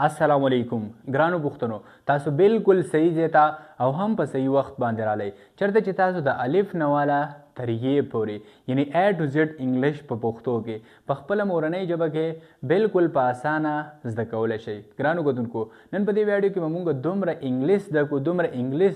अस्सलाम वालेकुम ګرانو پښتنو تاسو بالکل صحیح ځای او هم په صحیح وخت باندې رالی چېرته چې تاسو د الف نه والا تر یې پورې یعنی A to Z انګلیش په پښتو کې په خپله مورنۍ ژبه کې بالکل په اسانه زده کولی شئ. ګرانو کتونکو نن په دې ویډیو کې به موږ دومره انګلیش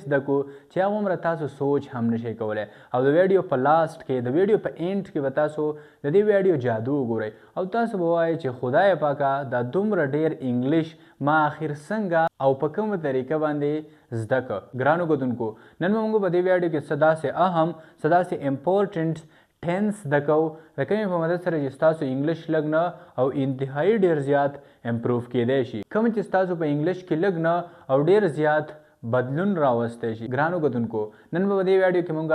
زده کړو چې هغومره تاسو سوچ هم نشئ کولی او د ویډیو په لاست کې د ویډیو په اینډ کې به تاسو د دې ویډیو جادو وګورئ او تاسو به وایئ چې خدای پاکه دا دومره ډیر انګلیش ما اخر څنګه او په کومه طریقه باندې زده کړ. ګرانو کتونکو نن به موږ په دې ویډیو کې څه داسې اهم څه داسې امپورټنټ ټینس زده کوو د کومې په مدد سره چې ستاسو انګلیش لږ نه او انتهایي ډیر زیات امپروف کیدی شي. کوم چې ستاسو په انګلیش کې لږ نه او ډیر زیات بدلون راوستی شي. ګرانو کتونکو نن به په دې ویډیو کې موږ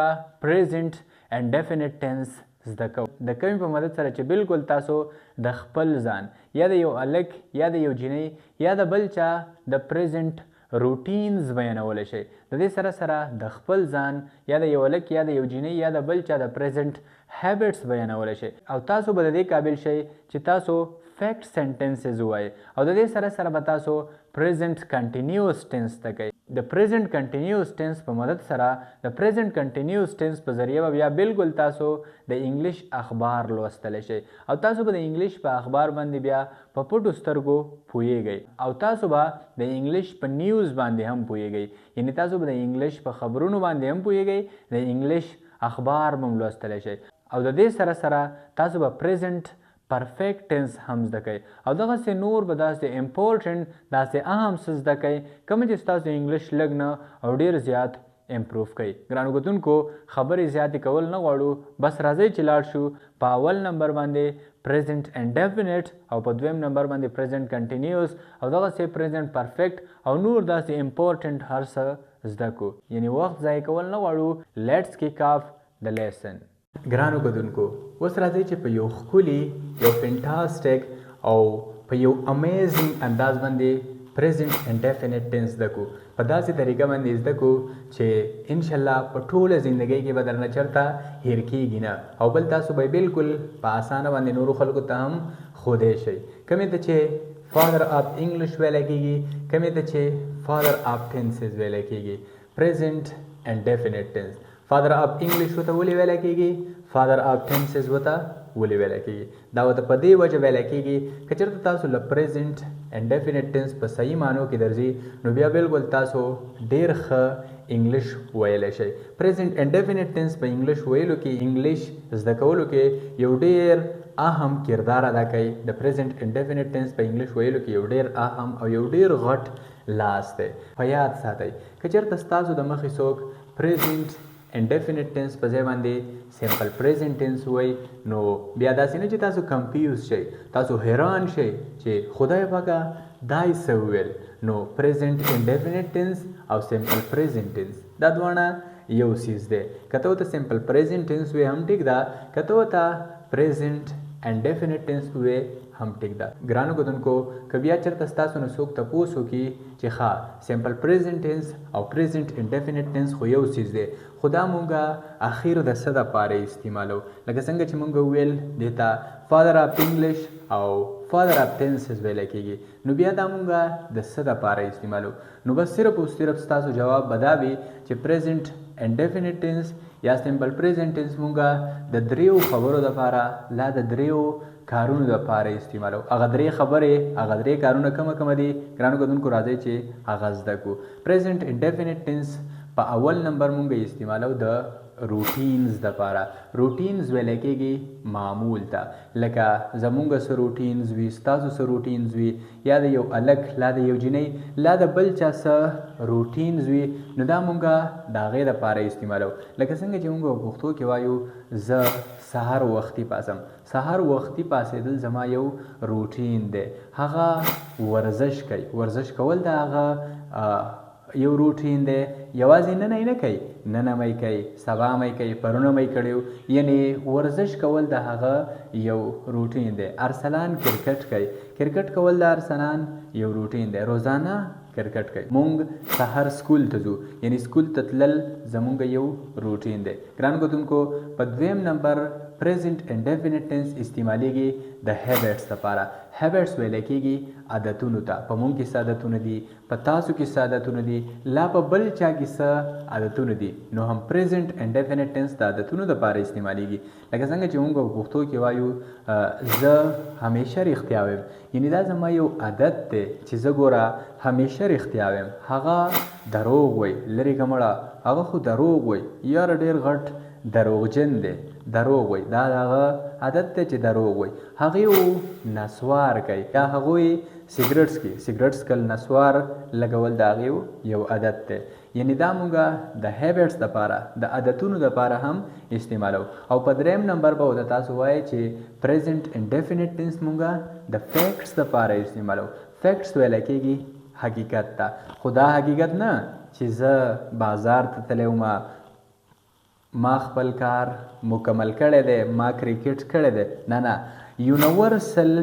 پریزنټ اینډ ډیفینټ ټینس زده کوو د کومې په مدد سره چې بالکل تاسو د خپل ځان یا د یو هلک یا د یو جینۍ یا د بل چا د پریزنټ روټینز بیانولی شئ. د دې سره سره د خپل ځان یا د یو هلک یا د یو جینۍ یا د بل چا د پریزنټ هیبټس بیانولی شئ او تاسو به د دې قابل شئ چې تاسو فیکټ سنټنسز ووایئ او د دې سره سره به تاسو پریزنټ کنټینیوس ټینس زده کوئ. د پریزنټ کنټینیوس ټینس په مدد سره د پریزنټ کنټینیوس ټینس په ذریعه به بیا بالکل تاسو د انګلیش اخبار لوستلی شئ او تاسو به د انګلیش په اخبار باندې بیا په پټو سترګو پوهیږئ او تاسو به د انګلیش په نیوز باندې هم پوهیږئ یعنی تاسو به د انګلیش په خبرونو باندې هم پوهیږئ د انګلیش اخبار به هم لوستلی شئ او د دې سره سره تاسو به پریزنټ پرفیکټ ټینس هم زده کوئ او دغسې نور به داسې امپورټنټ داسې اهم څه زده کوئ کوم چې ستاسو انګلیش لږ نه او ډیر زیات امپروف کوي. ګرانو کتونکو خبرې زیاتې کول نه غواړو بس راځئ چې لاړ شو په اول نمبر باندې پریزنټ اینډ ډیفینټ او په دویم نمبر باندې پریزنټ کنټینیوس او دغسې پریزنټ پرفیکټ او نور داسې امپورټنټ هر څه زده کړو یعنی وخت ضایع کول نه غواړو. لیټس کیک آف د لیسن. ګرانو کتونکو اوس راځئ چې په یو ښکلي یو فینټاسټک او په یو امیزنګ انداز باندې پریزنټ اینډ ډیفینټ ټینس زده کړو په داسې طریقه باندې زده کړو چې انشاءالله په ټوله زندګۍ کې به درنه چېرته هیر کیږي نه او بل تاسو به بالکل په اسانه باندې نورو خلکو ته هم ښودی شئ. کومې ته چې فادر آف انګلیش ویلی کېږي کومې ته چې فادر آف ټینسز ویلی کېږي. پریزنټ اینډ ډیفینټ ټینس فادر آف انګلیش ورته ولې ویلی کېږي فادر آف ټینسز ورته ولې ویلی کېږي دا ورته په دې وجه ویلی کېږي که چېرته تاسو له پریزنټ اینډ ډیفینټ ټینس په صحیح معنو کې درځي نو بیا بالکل تاسو ډېر ښه انګلیش ویلی شئ. پریزنټ اینډ ډیفینټ ټینس په انګلیش ویلو کې انګلیش زده کولو کې یو ډېر اهم کردار ادا کوي. د پریزنټ اینډ ډیفینټ ټینس په انګلیش ویلو کې یو ډېر اهم او یو ډېر غټ لاس دی. په یاد ساتئ که چېرته ستاسو د مخې څوک پریزنټ اینډ ډیفینټ ټینس په ځای باندې سمپل پریزنټ ټینس وایي نو بیا داسې نه چې تاسو کنفیوز شئ تاسو حیران شئ چې خدای پاکه دا یې څه وویل. نو پریزنټ اینډ ډیفینټ ټینس او سمپل پریزنټ ټینس دا دواړه یو څیز دی. که ته ورته سمپل پریزنټ ټینس وایې هم ټیک ده که ته ورته پریزنټ اینډ ډیفینټ ټینس وایې هم ټیک ده. ګرانو کتونکو که بیا چېرته ستاسو نه څوک تپوس وکړي چې ښه سمپل پریزنټ ټینس او پریزنټ اینډ ډیفینټ ټینس خو یو څیز دی خو دا مونږ اخر د څه دپاره استعمالو لکه څنګه چې مونږ وویل دې ته فادر آف انګلیش او فادر آف ټینسز ویلی کېږي نو بیا دا مونږ د څه دپاره استعمالو نو بس صرف او صرف ستاسو جواب به دا وي چې پریزنټ اینډ ډیفینټ ټینس یا سمپل پریزنټ ټینس مونږ د دریو خبرو دپاره لا د دریو کارونو دپاره استعمالو. هغه درې خبرې هغه درې کارونه کومه دي ګرانو کتونکو راځئ چې هغه زده کړو. پریزنټ اینډ ډیفینټ ټینس په اول نمبر مونږ استعمالو د روټینز دپاره. روټینز ویلی کېږي معمول ته لکه زمونږ څه روټینز وي ستاسو څه روټینز وي یا د یو هلک لا د یو جینۍ لا د بل چا څه روټینز وي نو دا مونږ د هغې دپاره استعمالو. لکه څنګه چې مونږ په پښتو کې وایو زه سهار وختي پاڅم. سهار وختي پاڅېدل زما یو روټین دی. هغه ورزش کوي. ورزش کول د هغه یو روټین دی. یوازې نن یې نه کوي نن مې کوي سبا مې کوي پرونه مې کړی یعنی ورزش کول د هغه یو روټین دی. ارسلان کرکټ کوي. کرکټ کول د ارسلان یو روټین دی. روزانه کرکټ کوي. مونږ سهار سکول ته ځو یعنی سکول ته تلل زمونږ یو روټین دی. ګرانو کتونکو په دویم نمبر present indefinite tense استعمالیږي د habits لپاره. habits ویل کېږي عادتونو ته. په مونږ کې څه عادتونه دي، په تاسو کې څه عادتونه دي، لا په بل چا کې څه عادتونه دي، نو هم present indefinite tense د عادتونو لپاره استعمالیږي. لکه څنګه چې مونږ په پښتو کې وایو زه همیشه رښتیا وایم، یعنی دا زما یو عادت دی چې زه ګوره همیشه رښتیا وایم. هغه دروغ وایي، لرې که مړه هغه خو دروغ وایي، یاره ډېر غټ دروغجن دی، دروغ وایي، دا هغه عادت دی چې دروغ وایي. هغې و نسوار کوي، یا هغوی سیګرټس کوي، سیګرټس کل نسوار لګول د هغې یو عادت دی. یعنی دا مونږه د هیبټس دپاره د عادتونو دپاره هم استعمالو. او په دریم نمبر به د تاسو وایي چې پریزنټ انډیفینټ ټینس مونږه د فیکټس دپاره استعمالو. فیکټس ویلی کېږي حقیقت ته، خو دا حقیقت نه چې زه بازار ته تللی ومه، ما خپل کار مکمل کړی دی، ما کرکټ کړی دی، نه نه، یونیورسل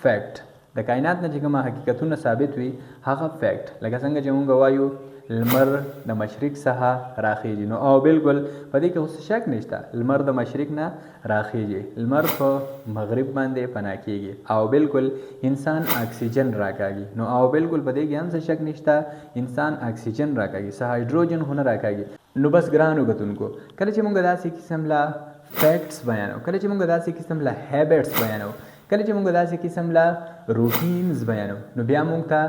فیکټ د کائنات نه چې کومه حقیقتونه ثابت وي هغه فیکټ. لکه څنګه چې مونږ وایو لمر د مشرق څخه راخیږي، نو او بالکل په دې کې اوس شک نشته، لمر د مشرق نه راخیږي، لمر په مغرب باندې پناه کیږي، او بالکل انسان اکسیجن راکاږي، نو او بالکل په دې کې هم څه شک نشته، انسان اکسیجن راکاږي، څه هایدروجن هونه راکاږي. نو بس ګرانو کتونکو، کله چې مونږ داسې قسم له فیکټس بیانو، کله چې مونږ داسې قسم له هیبټس بیانو، کله چې مونږ داسې قسم له روټینز بیانو، نو بیا مونږ ته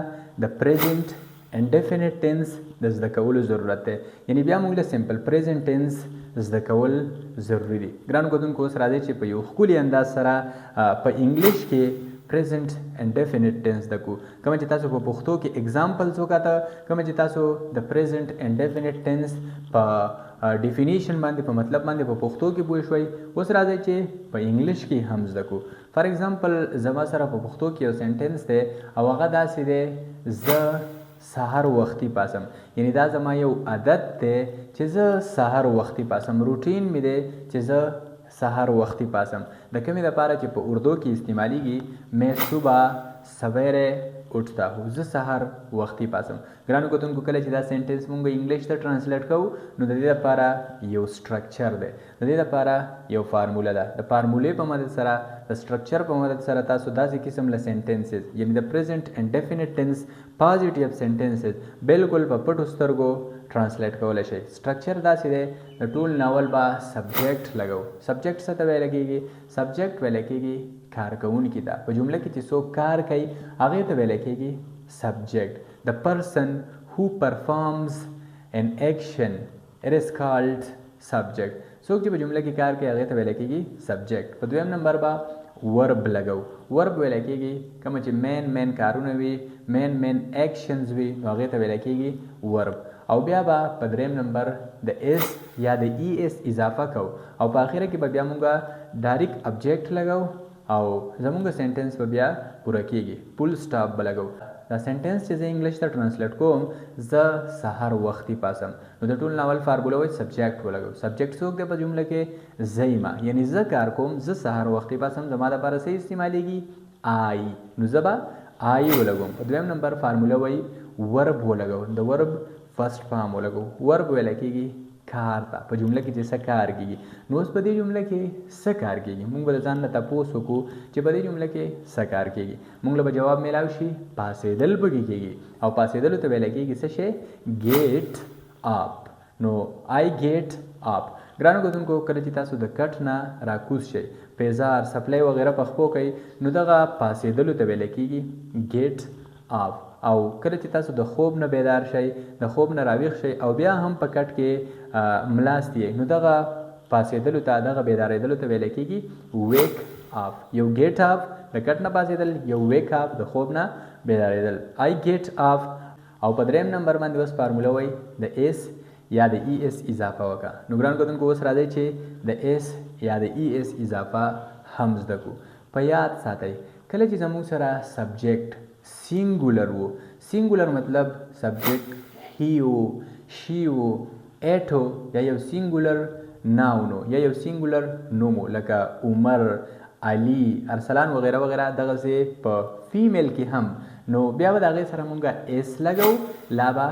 د پریزنټ انډیفینټ ټینس د زده کولو ضرورت دی. یعنی بیا موږ له سمپل پریزنټ ټینس زده کول ضروری دي. ګرانو کتونکو اوس راځئ چې په یو ښکلي انداز سره په انګلیش کې پریزنټ انډیفینټ ټینس زده کړو. کومه چې تاسو په پښتو کې اگزامپلز وکاته، کومه چې تاسو د پریزنټ انډیفینټ ټینس په ډیفینیشن باندې په مطلب باندې په پښتو کې پوه شوئ، اوس راځئ چې په انګلیش کې هم زده کړو. فار ایگزامپل زما سره په پښتو کې یو سنټنس دی او هغه داسې دی، زه سهار وختي پاسم. یعنی دا زما یو عادت دی چې زه سهار وختي پاسم، روټین مې دی چې زه سهار وختي پاسم. د کومې لپاره چې په اردو کې استعمالیږي، میں صبح سویرے اٹھتا ہوں، زه سهار وختي پاسم. ګرانو کتونکو کله چې دا سنټنس مونږ انګلیش ته ټرانسلیټ کوو، نو د دې لپاره یو سټرکچر دی، د دې لپاره یو فارموله ده. د فارمولې په مدد سره، د سټرکچر په مدد سره تاسو داسې قسم له سنټنسز، یعنی د پریزنټ انډیفینټ ټینس پازیټیو سنټنسز بالکل په پټو سترګو ټرانسلیټ کولی شئ. سټرکچر داسې دی، د ټول ناول به سبجیکټ لګو. سبجیکټ څه ته ویلی کېږي؟ سبجیکټ ویلی کېږي کارکوونکي ته. په جمله کې چې څوک کار کوي هغې ته ویلی کېږي سبجیکټ. The person who performs an action, it is called subject. څوک چې په جمله کې کار کوي هغې ته ویلی کېږي سبجیکټ. په دویم نمبر به ورب لګو. ورب ویلی کېږي کومه چې مین کارونه وي، مین ایکشنز وي، نو هغې ته ویلی کېږي ورب. او بیا به په دریم نمبر د ایس یا د ای ایس اضافه کو، او په آخره کې به بیا مونږه ډایرکټ ابجیکټ لګو او زمونږ سنټنس به بیا پوره کېږي، فول سټاپ به لګو. دا سنټنس چې زه انګلیش ته ټرانسلیټ کوم، زه سهار وختي پاسم، نو د ټول ناول فارموله وایي سبجیکټ ولګو. سبجیکټ څوک دی په جمله کې؟ زه یم، یعنی زه کار کوم، زه سهار وختي پاسم، زما لپاره څه استعمالیږي؟ آی، نو زه به آی ولګوم. په دویم نمبر فارموله وایي ورب ولګو. د ورب فرست فارم ولګو. ورب ویلی کېږي کار ته، په جمله کې چې څه کار کېږي. نو اوس په دې جمله کې څه کار کېږي؟ موږ به د ځان نه تپوس وکړو چې په دې جمله کې څه کار کېږي. موږ له به جواب میلاو شي پاسېدل پکې کېږي، او پاسېدلو ته ویلی کېږي څه شی؟ ګیټ اپ. نو آی ګیټ اپ. ګرانو کتونکو کله چې تاسو د کټ نه راکوز شئ، پیزار سپلی وغیره پخپو کوئ، نو دغه پاسېدلو ته ویلی کېږي ګیټ اپ. او کله چې تاسو د خوب نه بیدار شئ، د خوب نه راویښ شئ او بیا هم په کټ کې ملاست یې، نو دغه پاسېدلو ته، دغه بیدارېدلو ته ویلی کېږي ویک اپ. یو ګیټ اپ د کټ نه پاسېدل، یو ویک اپ د خوب نه بیدارېدل. آی ګیټ اپ. او په دریم نمبر باندې اوس فارموله وایي د ایس یا د ای ایس اضافه وکړه. نو ګرانو کتونکو اوس راځئ چې د ایس یا د ای ایس اضافه هم زده کړو. په یاد ساتئ کله چې زموږ سره سبجیکټ سینګولر وو، سینګولر مطلب سبجیکټ هی وو، شي وو، ایټ وو، یا یو سینګولر ناون وو، یا یو سینګولر نوم وو، لکه عمر، علي، ارسلان وغیره وغیره. دغسې په فیمیل کې هم، نو بیا به د هغې سره مونږ ایس لګو، لا به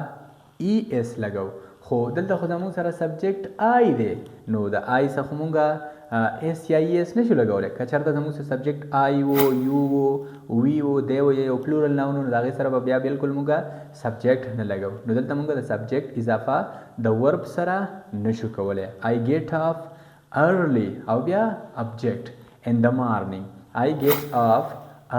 ای ایس لګو. خو دلته خو زموږ سره سبجیکټ آی دی، نو د آی څخه مونږ एस या E S नشو لګولای که چېرته زموږ سره سبجیکټ آی وو یو وو وی وو دی وو یو پلورل ناون نو د هغې سره به بیا بالکل موږ سبجیکټ نه لګو نو دلته موږ د سبجیکټ اضافه د ورب سره نشو کولی آی ګیټ اف ارلی او بیا ابجیکټ in the morning I get up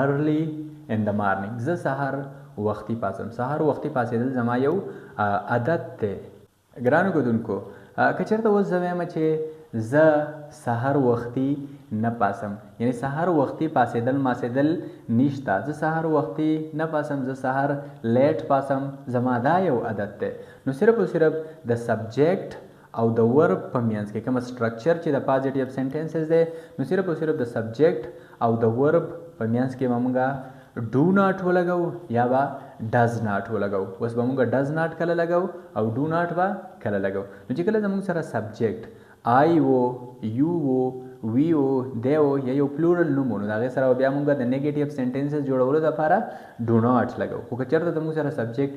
early in the morning زه سهار وختي پاسم سهار وختي پاسېدل زما یو عادت دی ګرانو ګدونکو که چېرته اوس زه وایم چې زه سهار وختي نه پاسم یعنی سهار وختي پاسېدل ماسېدل نشته زه سهار وختي نه پاسم زه سهار لیټ پاسم زما دا یو عادت دی نو صرف او صرف د سبجیکټ او د ورب په منځ کې کوم سټرکچر چې د پازیټیو سنټنسز دی نو صرف او صرف د سبجیکټ او د ورب په منځ کې موږ ډو ناٹ ولګو یا با ډز ناٹ ولګو اوس به موږ ډز ناٹ کله لګو او ډو ناٹ به کله لګو نو چې کله زموږ سره سبجیکټ آی وو یو وو وی وو دی وو یا یو پلورل نوم نو د هغې سره بیا موږ د نیګیټیو سنټنسز جوړولو دپاره ډو ناٹ لګو خو که چېرته زموږ سره سبجیکټ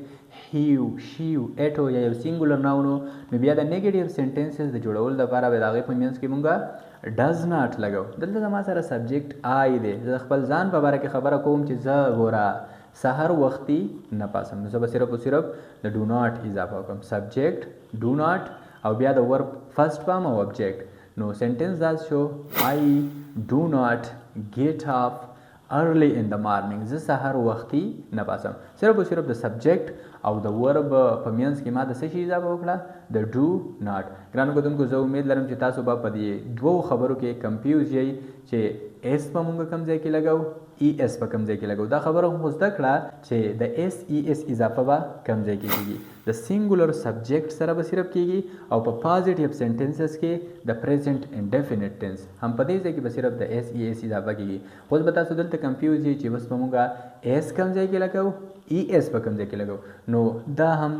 هیو شیو اټو یا یو سینګولر ناون نو بیا د نیګیټیو سنټنسز د جوړولو دپاره به د هغې په منځ کې موږ ډز ناٹ لګو دلته زما سره سبجیکټ آی دی زه خپل ځان په باره کې خبره کوم چې زه ګوره سهار وختي نه پاسم نو زه به صرف او صرف د ډو ناٹ اضافه وکړم سبجیکټ ډو ناٹ او بیا د ورب فرست فارم او ابجیکټ نو سنټنس دا شو آی ډو ناٹ ګیټ اپ ارلی ان د مارننګ زه سهار وختي نه پاسم صرف او صرف د سبجیکټ او د ورب په منځ کې ما د څه شي اضافه وکړه د ډو ناٹ ګرانو کتونکو زه امید لرم چې تاسو به په دې دوو خبرو کې کمفیوز یئ چې ایس په موږ کوم ځای کې لګو ای ایس په کوم ځای کې لګو دا خبره هم زده کړه چې د ایس ای ایس اضافه به کوم ځای کې کېږي د سینګولر سبجیکټ سره به صرف کېږي او په پازیټیو سنټنسز کې د پریزنټ انډیفینټ ټینس هم په دې ځای کې به صرف د ایس ای ایس اضافه کېږي اوس به تاسو دلته کمفیوز یئ چې بس به موږ ایس کوم ځای کې لګو ای ایس په کوم ځای کې لګو نو دا هم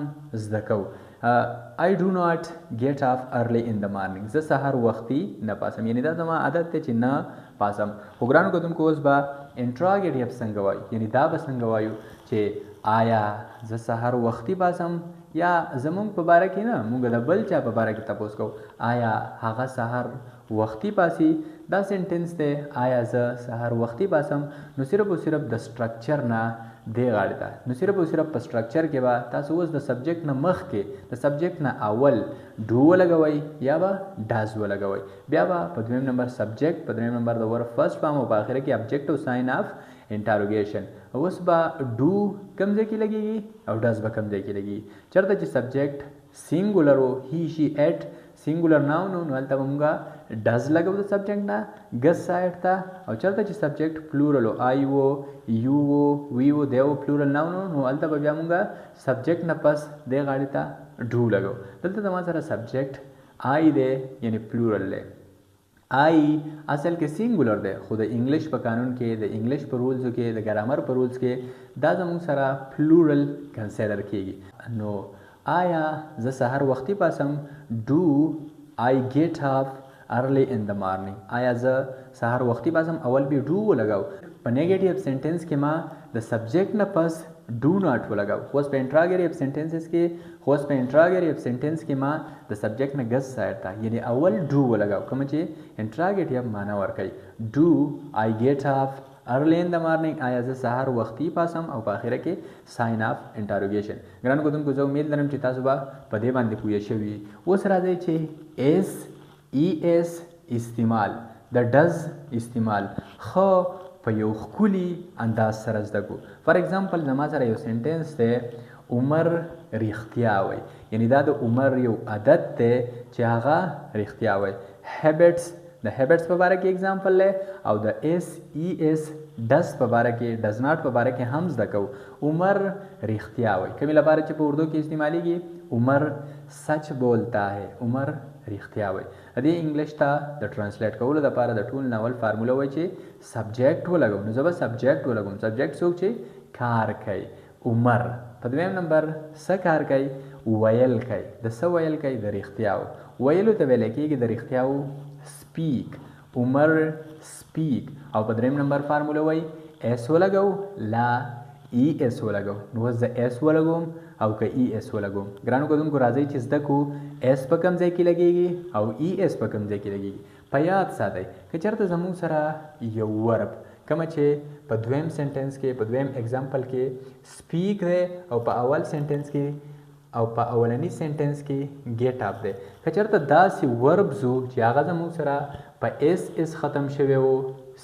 زده کوو I do not get up early in the morning زه سهار وختي نه پاسم یعنی دا زما عادت دی چې نه پاسم خو ګرانو کتونکو اوس به انټراګیټیو څنګه وایو یعنی دا به څنګه وایو چې آیا زه سهار وختي پاسم یا زمونږ په باره کې نه موږ د بل چا په باره کې تپوس کوو آیا هغه سهار وختي پاسي دا سنټنس دی آیا زه سهار وختي پاسم نو صرف او صرف د سټرکچر نه دی غاړې ته نو صرف او صرف په سټرکچر کې به تاسو اوس د سبجیکټ نه مخکې د سبجیکټ نه اول ډو ولګوئ یا به ډاز ولګوئ بیا به په دویم نمبر سبجیکټ په دریم نمبر د ورب فرست فارم او په آخره کې ابجیکټ او ساین آف انټاروګیشن اوس به ډو کوم ځای کې لګېږي او ډاز به کوم ځای کې لګېږي چېرته چې سبجیکټ سینګولر و هی شي ایټ سینګولر ناون نو هلته به موږ ډز لګو د سبجیکټ نه ګس سایډ ته او چېرته چې سبجیکټ پلورل و آی وو یو وو وی وو دی وو پلورل ناون نو هلته به بیا موږ سبجیکټ نه پس دې غاړې ته ډو لګو دلته زما سره سبجیکټ آی دی یعنی پلورل دی آی اصل کې سینګولر دی خو د انګلیش په قانون کې د انګلیش په رولزو کې د ګرامر په رولز کې دا زموږ سره پلورل کنسیډر کېږي نو آیا زه سهار وختي پاسم ډو آی ګیټ اپ ارلی ان د مارننګ آیا زه سهار وختي پاسم اول به ډو ولګاو په نیګیټیو سنټنس کې ما د سبجیکټ نه پس ډو ناٹ ولګاو خو اوس په انټراګیټیو سنټنسز کې ما د سبجیکټ نه ګس سایډ ته یعنی اول ډو ولګاو کوم چې انټراګیټیو معنا ورکوي ډو آی ګیټ اپ ارلی ان د مارننګ آیا زه سهار وختي پاسم او په آخره کې ساین آف انټاروګیشن ګرانو کتونکو زه امید لرم چې تاسو به په دې باندې پوه شوي اوس راځئ چې ایس ای ایس استعمال د ډز استعمال خو په یو ښکلي انداز سره زده کړو فار ایگزامپل زما سره یو سنټنس دی عمر رښتیا وایي یعنی دا د عمر یو عادت دی چې هغه رښتیا وایي هیبټس د هیبټس په باره کې اگزامپل دی او د ایس ای ایس ډز په باره کې ډز ناٹ په باره کې هم زده کوو عمر رښتیا وایي کومې لپاره چې په اردو کې استعمالیږي عمر سچ بولتا ہے عمر رښتیا وایي دې انګلیش ته د ټرانسلیټ کولو لپاره د ټول ناول فارموله وایي چې سبجیکټ ولګوم نو زه به سبجیکټ ولګوم سبجیکټ څوک چې کار کوي عمر په دویم نمبر څه کار کوي ویل کوي د څه ویل کوي د رښتیاو ویلو ته ویل کېږي د رښتیاو سپیک عمر سپیک او په دریم نمبر فارموله وایي ایس ولګو لا ای ایس ولګو نو اوس زه ایس ولګوم او که ای ایس ولګوم ګرانو کتونکو راځئ چې زده کړو ایس په کوم ځای کې لګېږي او ای ایس په کوم ځای کې لګېږي په یاد ساتئ که چېرته زموږ سره یو ورب کومه چې په دویم سنټنس کې په دویم اگزامپل کې سپیک دی او په اول سنټنس کې او په اولنی سنټنس کې گیټ اپ دی که چېرته داسې وربز وو چې هغه زموږ سره په ایس ایس ختم شوی وو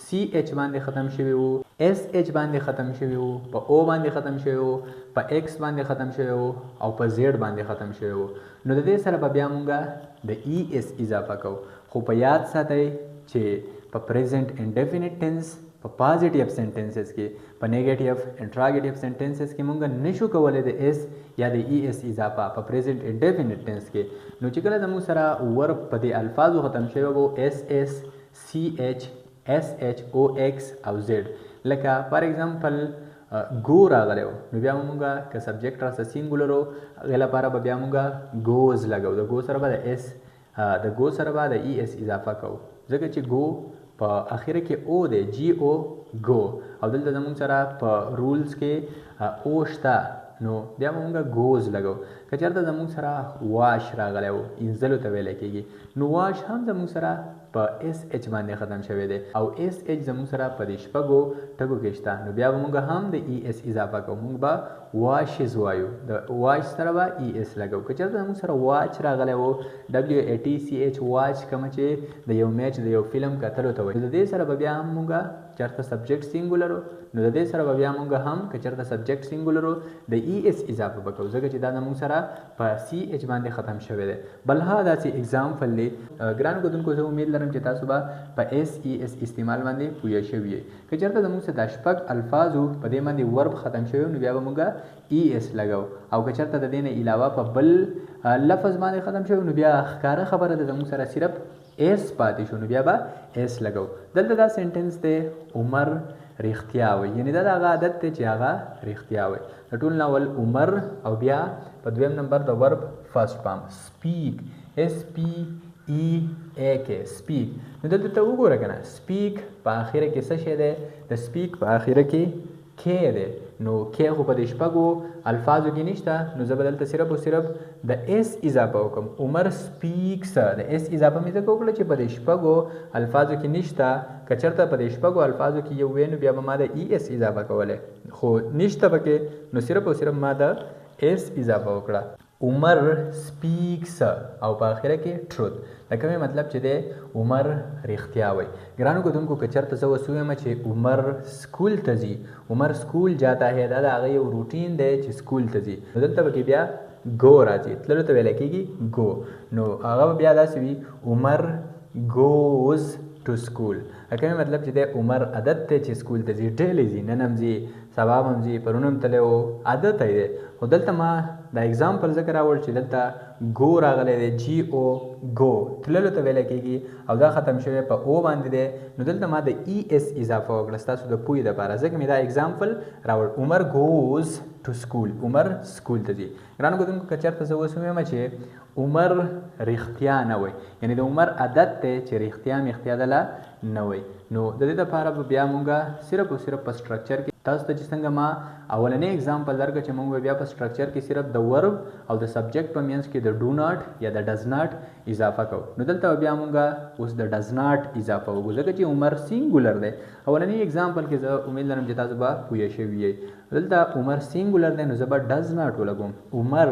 سی ایچ باندې ختم شوی وو ایس ایچ باندې ختم شوی وو په او باندې ختم شوی وو په ایکس باندې ختم شوی وو او په زیډ باندې ختم شوی وو نو د دې سره به بیا مونږه د ای ایس اضافه کوو خو په یاد ساتئ چې په پریزنټ انډیفینټ ټینس په پازیټیو سنټنسز کې په نیگیټیو انټراګیټیو سنټنسز کې مونږ نشو کولی د ایس یا د ای ایس اضافه په پریزنټ انډیفینټ ټینس کې نو چې کله زموږ سره ورب په دې الفاظو ختم شوی وو ایس ایس سی ایچ ایس ایچ او ایکس او زیډ لکه فار ایگزامپل ګو راغلی و نو بیا مونږه که سبجیکټ راسه سینګولر و هغې لپاره به بیا مونږه ګوز لګو د ګو سره به د ایس د ګو سره به د ای ایس اضافه کوو ځکه چې ګو په اخره کې او دی جی او ګو او دلته زموږ سره په رولز کې او شته نو بیا مونږه ګوز لګو که چېرته زموږ سره واش راغلی و انځلو ته ویلی کېږي نو واش هم زموږ سره په ایس ایچ باندې ختم شوی دی او ایس ایچ زموږ سره په دې شپږو ټکو کې شته نو بیا به مونږ هم د ای ایس اضافه کوو مونږ به واشز وایو د واش سره به ای ایس لګو که چېرته زموږ سره واچ راغلی و ډبلیو ای ټي سی ایچ واچ کومه چې د یو میچ د یو فلم کتلو ته وایي د دې سره به بیا هم مونږه چېرته سبجیکټ سینګولر نو د دې سره به بیا مونږ هم که چېرته سبجیکټ سینګولر د ای ایس اضافه به کوو ځکه چې دا زموږ سره په سی ایچ باندې ختم شوی دی بلها داسې اگزامپل دی ګرانو کتونکو زه امید لرم چې تاسو به په ایس ای ایس استعمال باندې پوه شوي یئ که چېرته زموږ سره دا شپږ الفاظ وو په دې باندې ورب ختم شوی نو بیا به مونږه ای ایس لګو او که چېرته د دې نه علاوه په بل لفظ باندې ختم شوی نو بیا ښکاره خبره ده زموږ سره صرف ایس پاتې شو نو بیا به ایس لګو دلته دا سنټنس دی عمر رښتیا وایي یعنې دا د هغه عادت دی چې هغه رښتیا وایي د ټول ناول عمر او بیا په دویم نمبر د ورب فرست فارم سپیک ایس پی ای ای کې سپیک نو دلته ته وګوره که نه سپیک په اخره کې څه شی دی د سپیک په اخره کې کې دی نو کې خو په دې شپږو الفاظو کې نشته نو زه به دلته صرف او صرف د ایس اضافه وکړم عمر سپیکس د ایس اضافه مې ځکه وکړه چې په دې شپږو الفاظو کې نشته که چېرته په دې شپږو الفاظو کې یو وی نو بیا به ما د ای ایس اضافه کولی خو نشته پکې نو صرف او صرف ما د ایس اضافه وکړه عمر سپیکس او په اخره کې ټروت د کومې مطلب چې دی عمر رښتیا وایي ګرانو کتونکو که چېرته زه اوس ووایم چې عمر سکول ته ځي عمر سکول جاتا ہے دا د هغه یو روټین دی چې سکول ته ځي نو دلته پکې بیا ګو راځي تللو ته ویلی کېږي ګو نو هغه به بیا داسې وي عمر ګوز ټو سکول کومې مطلب چې دی عمر عادت دی چې سکول ته ځي ډیلی ځي نن هم ځي سبا هم ځي پرون هم تللی و عادت یې دی خو دلته ما دا اگزامپل ذکر راوړ چې دلته ګو راغلی دی جی او ګو تللو ته ویلی کېږي او دا ختم شوی په او باندې دی نو دلته ما د ای ایس اضافه وکړه ستاسو د پوهې دپاره ځکه مې دا اگزامپل راوړ عمر ګوز ټو سکول عمر سکول ته ځي ګرانو کتونکو که چېرته زه اوس ووایم چې عمر رښتیا نه وایي یعنې د عمر عادت دی چې رښتیا مښتیا دله نه وایي نو د دې دپاره به بیا مونږه صرف او صرف په سټرکچر کې تاسو ته چې څنګه ما اولنی اگزامپل درکړه چې مونږ به بیا په سټرکچر کې صرف د ورب او د سبجیکټ په منځ کې د ډو ناټ یا د ډز ناټ اضافه کوو نو دلته بیا مونږه اوس د ډز ناټ اضافه وکړو ځکه چې عمر سینګولر دی اولنی اگزامپل کې زه امید لرم چې تاسو به پوه شوي یئ دلته عمر سینګولر دی نو زه به ډز ناټ ولګوم عمر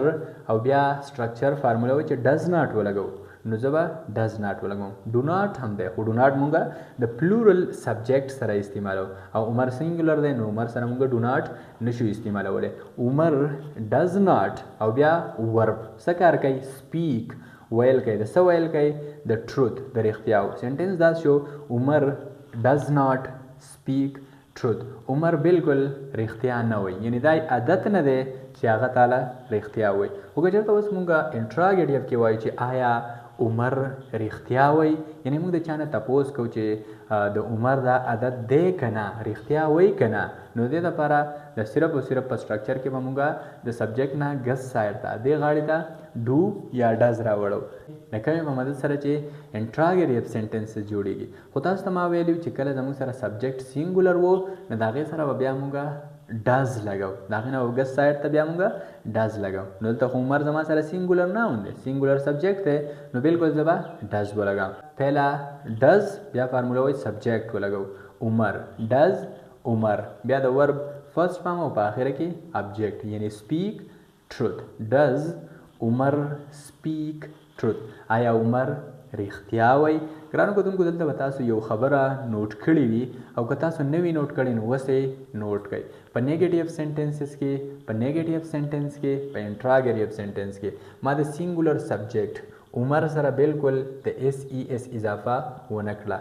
او بیا سټرکچر فارموله وایي چې ډز ناټ ولګو نو زه به ډز ناټ ولګوم ډو ناټ هم دی خو ډو ناټ مونږه د پلورل سبجیکټ سره استعمالو او عمر سینګولر دی نو عمر سره مونږ ډو ناټ نشو استعمالولی عمر ډز ناټ او بیا ورب څه کار کوي سپیک ویل کوي د څه ویل کوي د ټروت د رښتیاو سنټنس دا شو عمر ډز ناټ سپیک ټروت عمر بالکل رښتیا نه وایي یعنې دا عادت نه دی چې هغه تاله رښتیا وایي خو که چېرته اوس مونږه انټراګیټیو کې وایو چې آیا عمر رښتیا وایي یعنې موږ د چا نه تپوس کوو چې د عمر دا عادت دی که نه رښتیا وایي که نه نو دې دپاره د صرف او صرف په سټرکچر کې به مونږه د سبجیکټ نه ګز سایډ ته دې غاړې ته ډو یا ډز راوړو د کومې په مدد سره چې انټراګیټیو سنټنسز جوړېږي خو تاسو ته ما ویلي چې کله زموږ سره سبجیکټ سینګولر و نو د هغې سره به بیا مونږه डज लगाو داغه نه وګس سایډ ته بیا موږ ډز لګاو نو دلته عمر زما سره سینګولر نه وند سینګولر سبجیکټ دی نو بالکل زبا ډز ولګاو پہلا ډز بیا فارمولا وای سبجیکټ ولګاو عمر ډز عمر بیا د ورب فرست فارم او په اخر کې ابجیکټ یعنی سپیک ټروت ډز عمر سپیک ټروت آیا عمر رښتیا وای ګرانو کتونکو دلته به تاسو یو خبره نوٹ کړې وي او که تاسو نوی نوٹ کړئ نو وسې نوٹ کړئ په نیگیټیو سنټنسز کې په نیگیټیو سنټنس کې په انټراګیټیو سنټنس کې ما د سینګولر سبجیکټ عمر سره بالکل د اس ای اس اضافه ونه کړه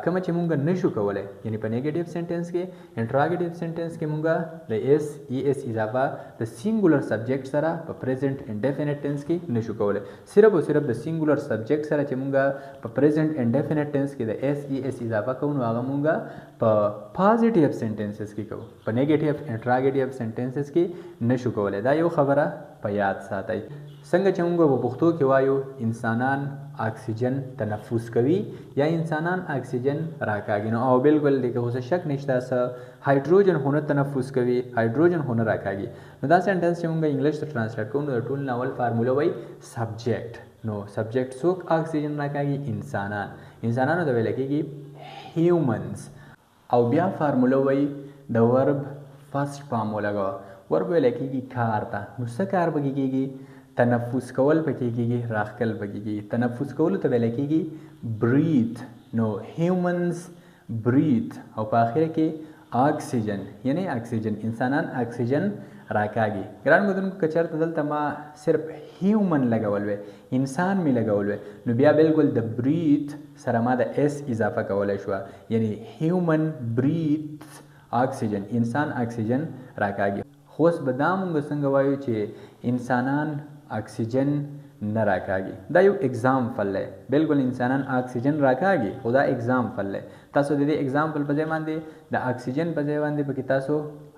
کوم چې مونږ نشو کولای یعنی په نیگیټیو سنټنس کې انټراګیټیو سنټنس کې مونږ د اس ای اس اضافه د سینګولر سبجیکټ سره په پریزنٹ انډیفینټ ټینس کې نشو کولای صرف او صرف د سینګولر سبجیکټ سره چې مونږ په پریزنٹ انډیفینټ ټینس کې د اس ای اس اضافه کوو نو هغه مونږ په پازیټیو سنټنسز کې کوو په نیگیټیو انټراګیټیو سنټنسز کې نشو کولای دا یو خبره په یاد ساتئ څنګه چې موږ په پښتو کې وایو انسانان اکسیجن تنفس کوي یا انسانان اکسیجن راکاږي نو او بالکل دغه اوس شک نشته س هایدروجن هونه تنفس کوي هایدروجن هونه راکاږي نو دا سنټنس چې موږ انګلیش ته ترانسلیټ کوو نو ټول ناول فارمولا وای سبجیکټ نو سبجیکټ څوک اکسیجن راکاږي انسانانو ته ویل کېږي هیومنز او بیا فارمولا وای د ورب فرست فارم ولګو ورب ویل کېږي کار ته نو څه کار پکې کېږي تنفس کول پکې کېږي راخکل پکې کېږي تنفس کول ته ویل کېږي بریث نو هیومنز بریث او په اخر کې اکسیجن یعنی اکسیجن انسانان اکسیجن راکاږي ګران مدونکو کچرته دلته ما صرف هیومن لګول وې انسان می لګول وې نو بیا بالکل د بریث سره ما د اس اضافه کولای شو یعنی هیومن بریث اکسیجن انسان اکسیجن راکاږي خو اوس به دا مونږ څنګه وایو چې انسانان اکسیجن نه راکاږي دا یو اگزامپل دی بالکل انسانان اکسیجن راکاږي خو دا اگزامپل دی تاسو د دې اگزامپل په ځای باندې د اکسیجن په ځای باندې پکې تاسو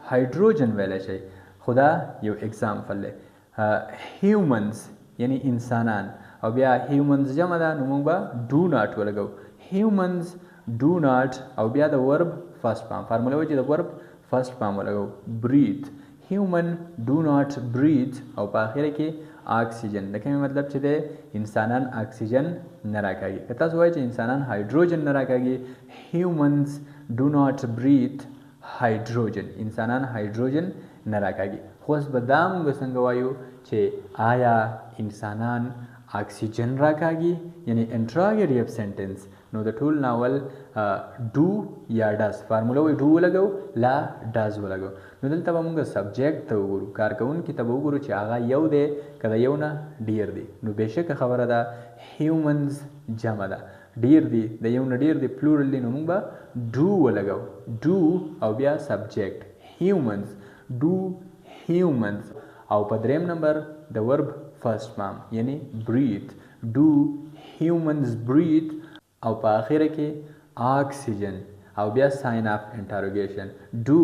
هایدروجن ویلی شئ خو دا یو اگزامپل دی هیومنز یعنی انسانان او بیا هیومنز جمع ده نو موږ به ډو ناټ ولګو هیومنز ډو ناټ او بیا د ورب فرست فارم فارمولا وایي چې د ورب فرست فارم ولګو بریث هیومن ډو ناټ بریث او په اخر کې اکسیجن د کومې مطلب چې دی انسانان اکسیجن نه راکاږي که تاسو وایئ چې انسانان هایدروجن نه راکاږي هیومنز ډو ناټ بریث هایدروجن انسانان هایدروجن نه راکاږي خو اوس به دا موږ څنګه وایو چې آیا انسانان اکسیجن راکاږي یعنی انټراګیټیو سنټنس نو د ټول ناول ډو یا ډز فارمولا وی ډو ولګو لا ډز ولګو نو دلته به موږ سبجیکټ ته وګورو کارکوونکي ته به وګورو چې هغه یو دی که د یو نه ډیر دی نو بېشکه خبره ده هیومنز جمع ده ډیر دی د یو نه ډیر دی پلورل دی نو موږ به ډو ولګو ډو او بیا سبجیکټ هیومنز ډو هیومنز او په دریم نمبر د ورب فرست فارم یعنی بریث ډو هیومنز بریث او په اخره کې اکسیجن او بیا ساين اف انټروګیشن ډو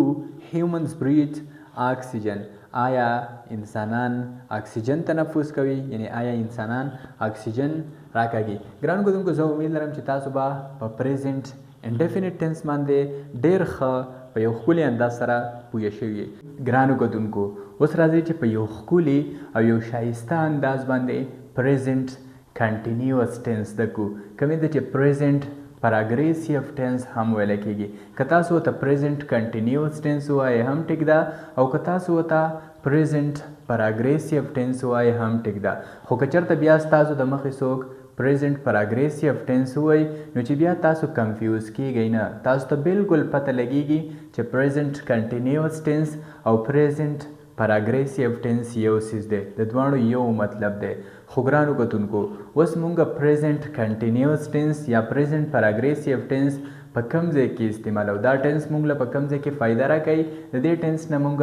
هیومنز بریث اکسیجن آیا انسانان اکسیجن تنفس کوي یعنی آیا انسانان اکسیجن راکاږي ګرانو کتونکو زه امید لرم چې تاسو به په پریزنٹ انډیفینټ ټینس باندې ډېر ښه په یو ښکلي انداز سره پوه شوي ګرانو کتونکو اوس راځئ چې په یو ښکلي او یو ښایسته انداز باندې پریزنٹ کنټینیوس ټینس زده کړو کومې ده چې پریزنٹ پراګریسیو ټینس هم ویل کېږي که تاسو ورته پریزنٹ کنټینیوس ټینس ووایئ هم ټیک ده او که تاسو ورته پریزنٹ پراګریسیو ټینس ووایئ هم ټیک ده خو که چېرته بیا ستاسو د مخې څوک پریزنٹ پراګریسیو ټینس ووایي نو چې بیا تاسو کنفیوز کیږئ نه تاسو ته بالکل پته لګیږي چې پریزنٹ کنټینیوس ټینس او پریزنٹ پراګریسیو ټینس یو څیز دی د دواړو یو مطلب دی خو ګرانو کتونکو اوس مونږ پریزنٹ کنټینیوس ټینس یا پریزنٹ پراګریسیو ټینس په کوم ځای کې استعمالو دا ټینس مونږ له په کوم ځای کې فایده راکوي د دې ټینس نه مونږ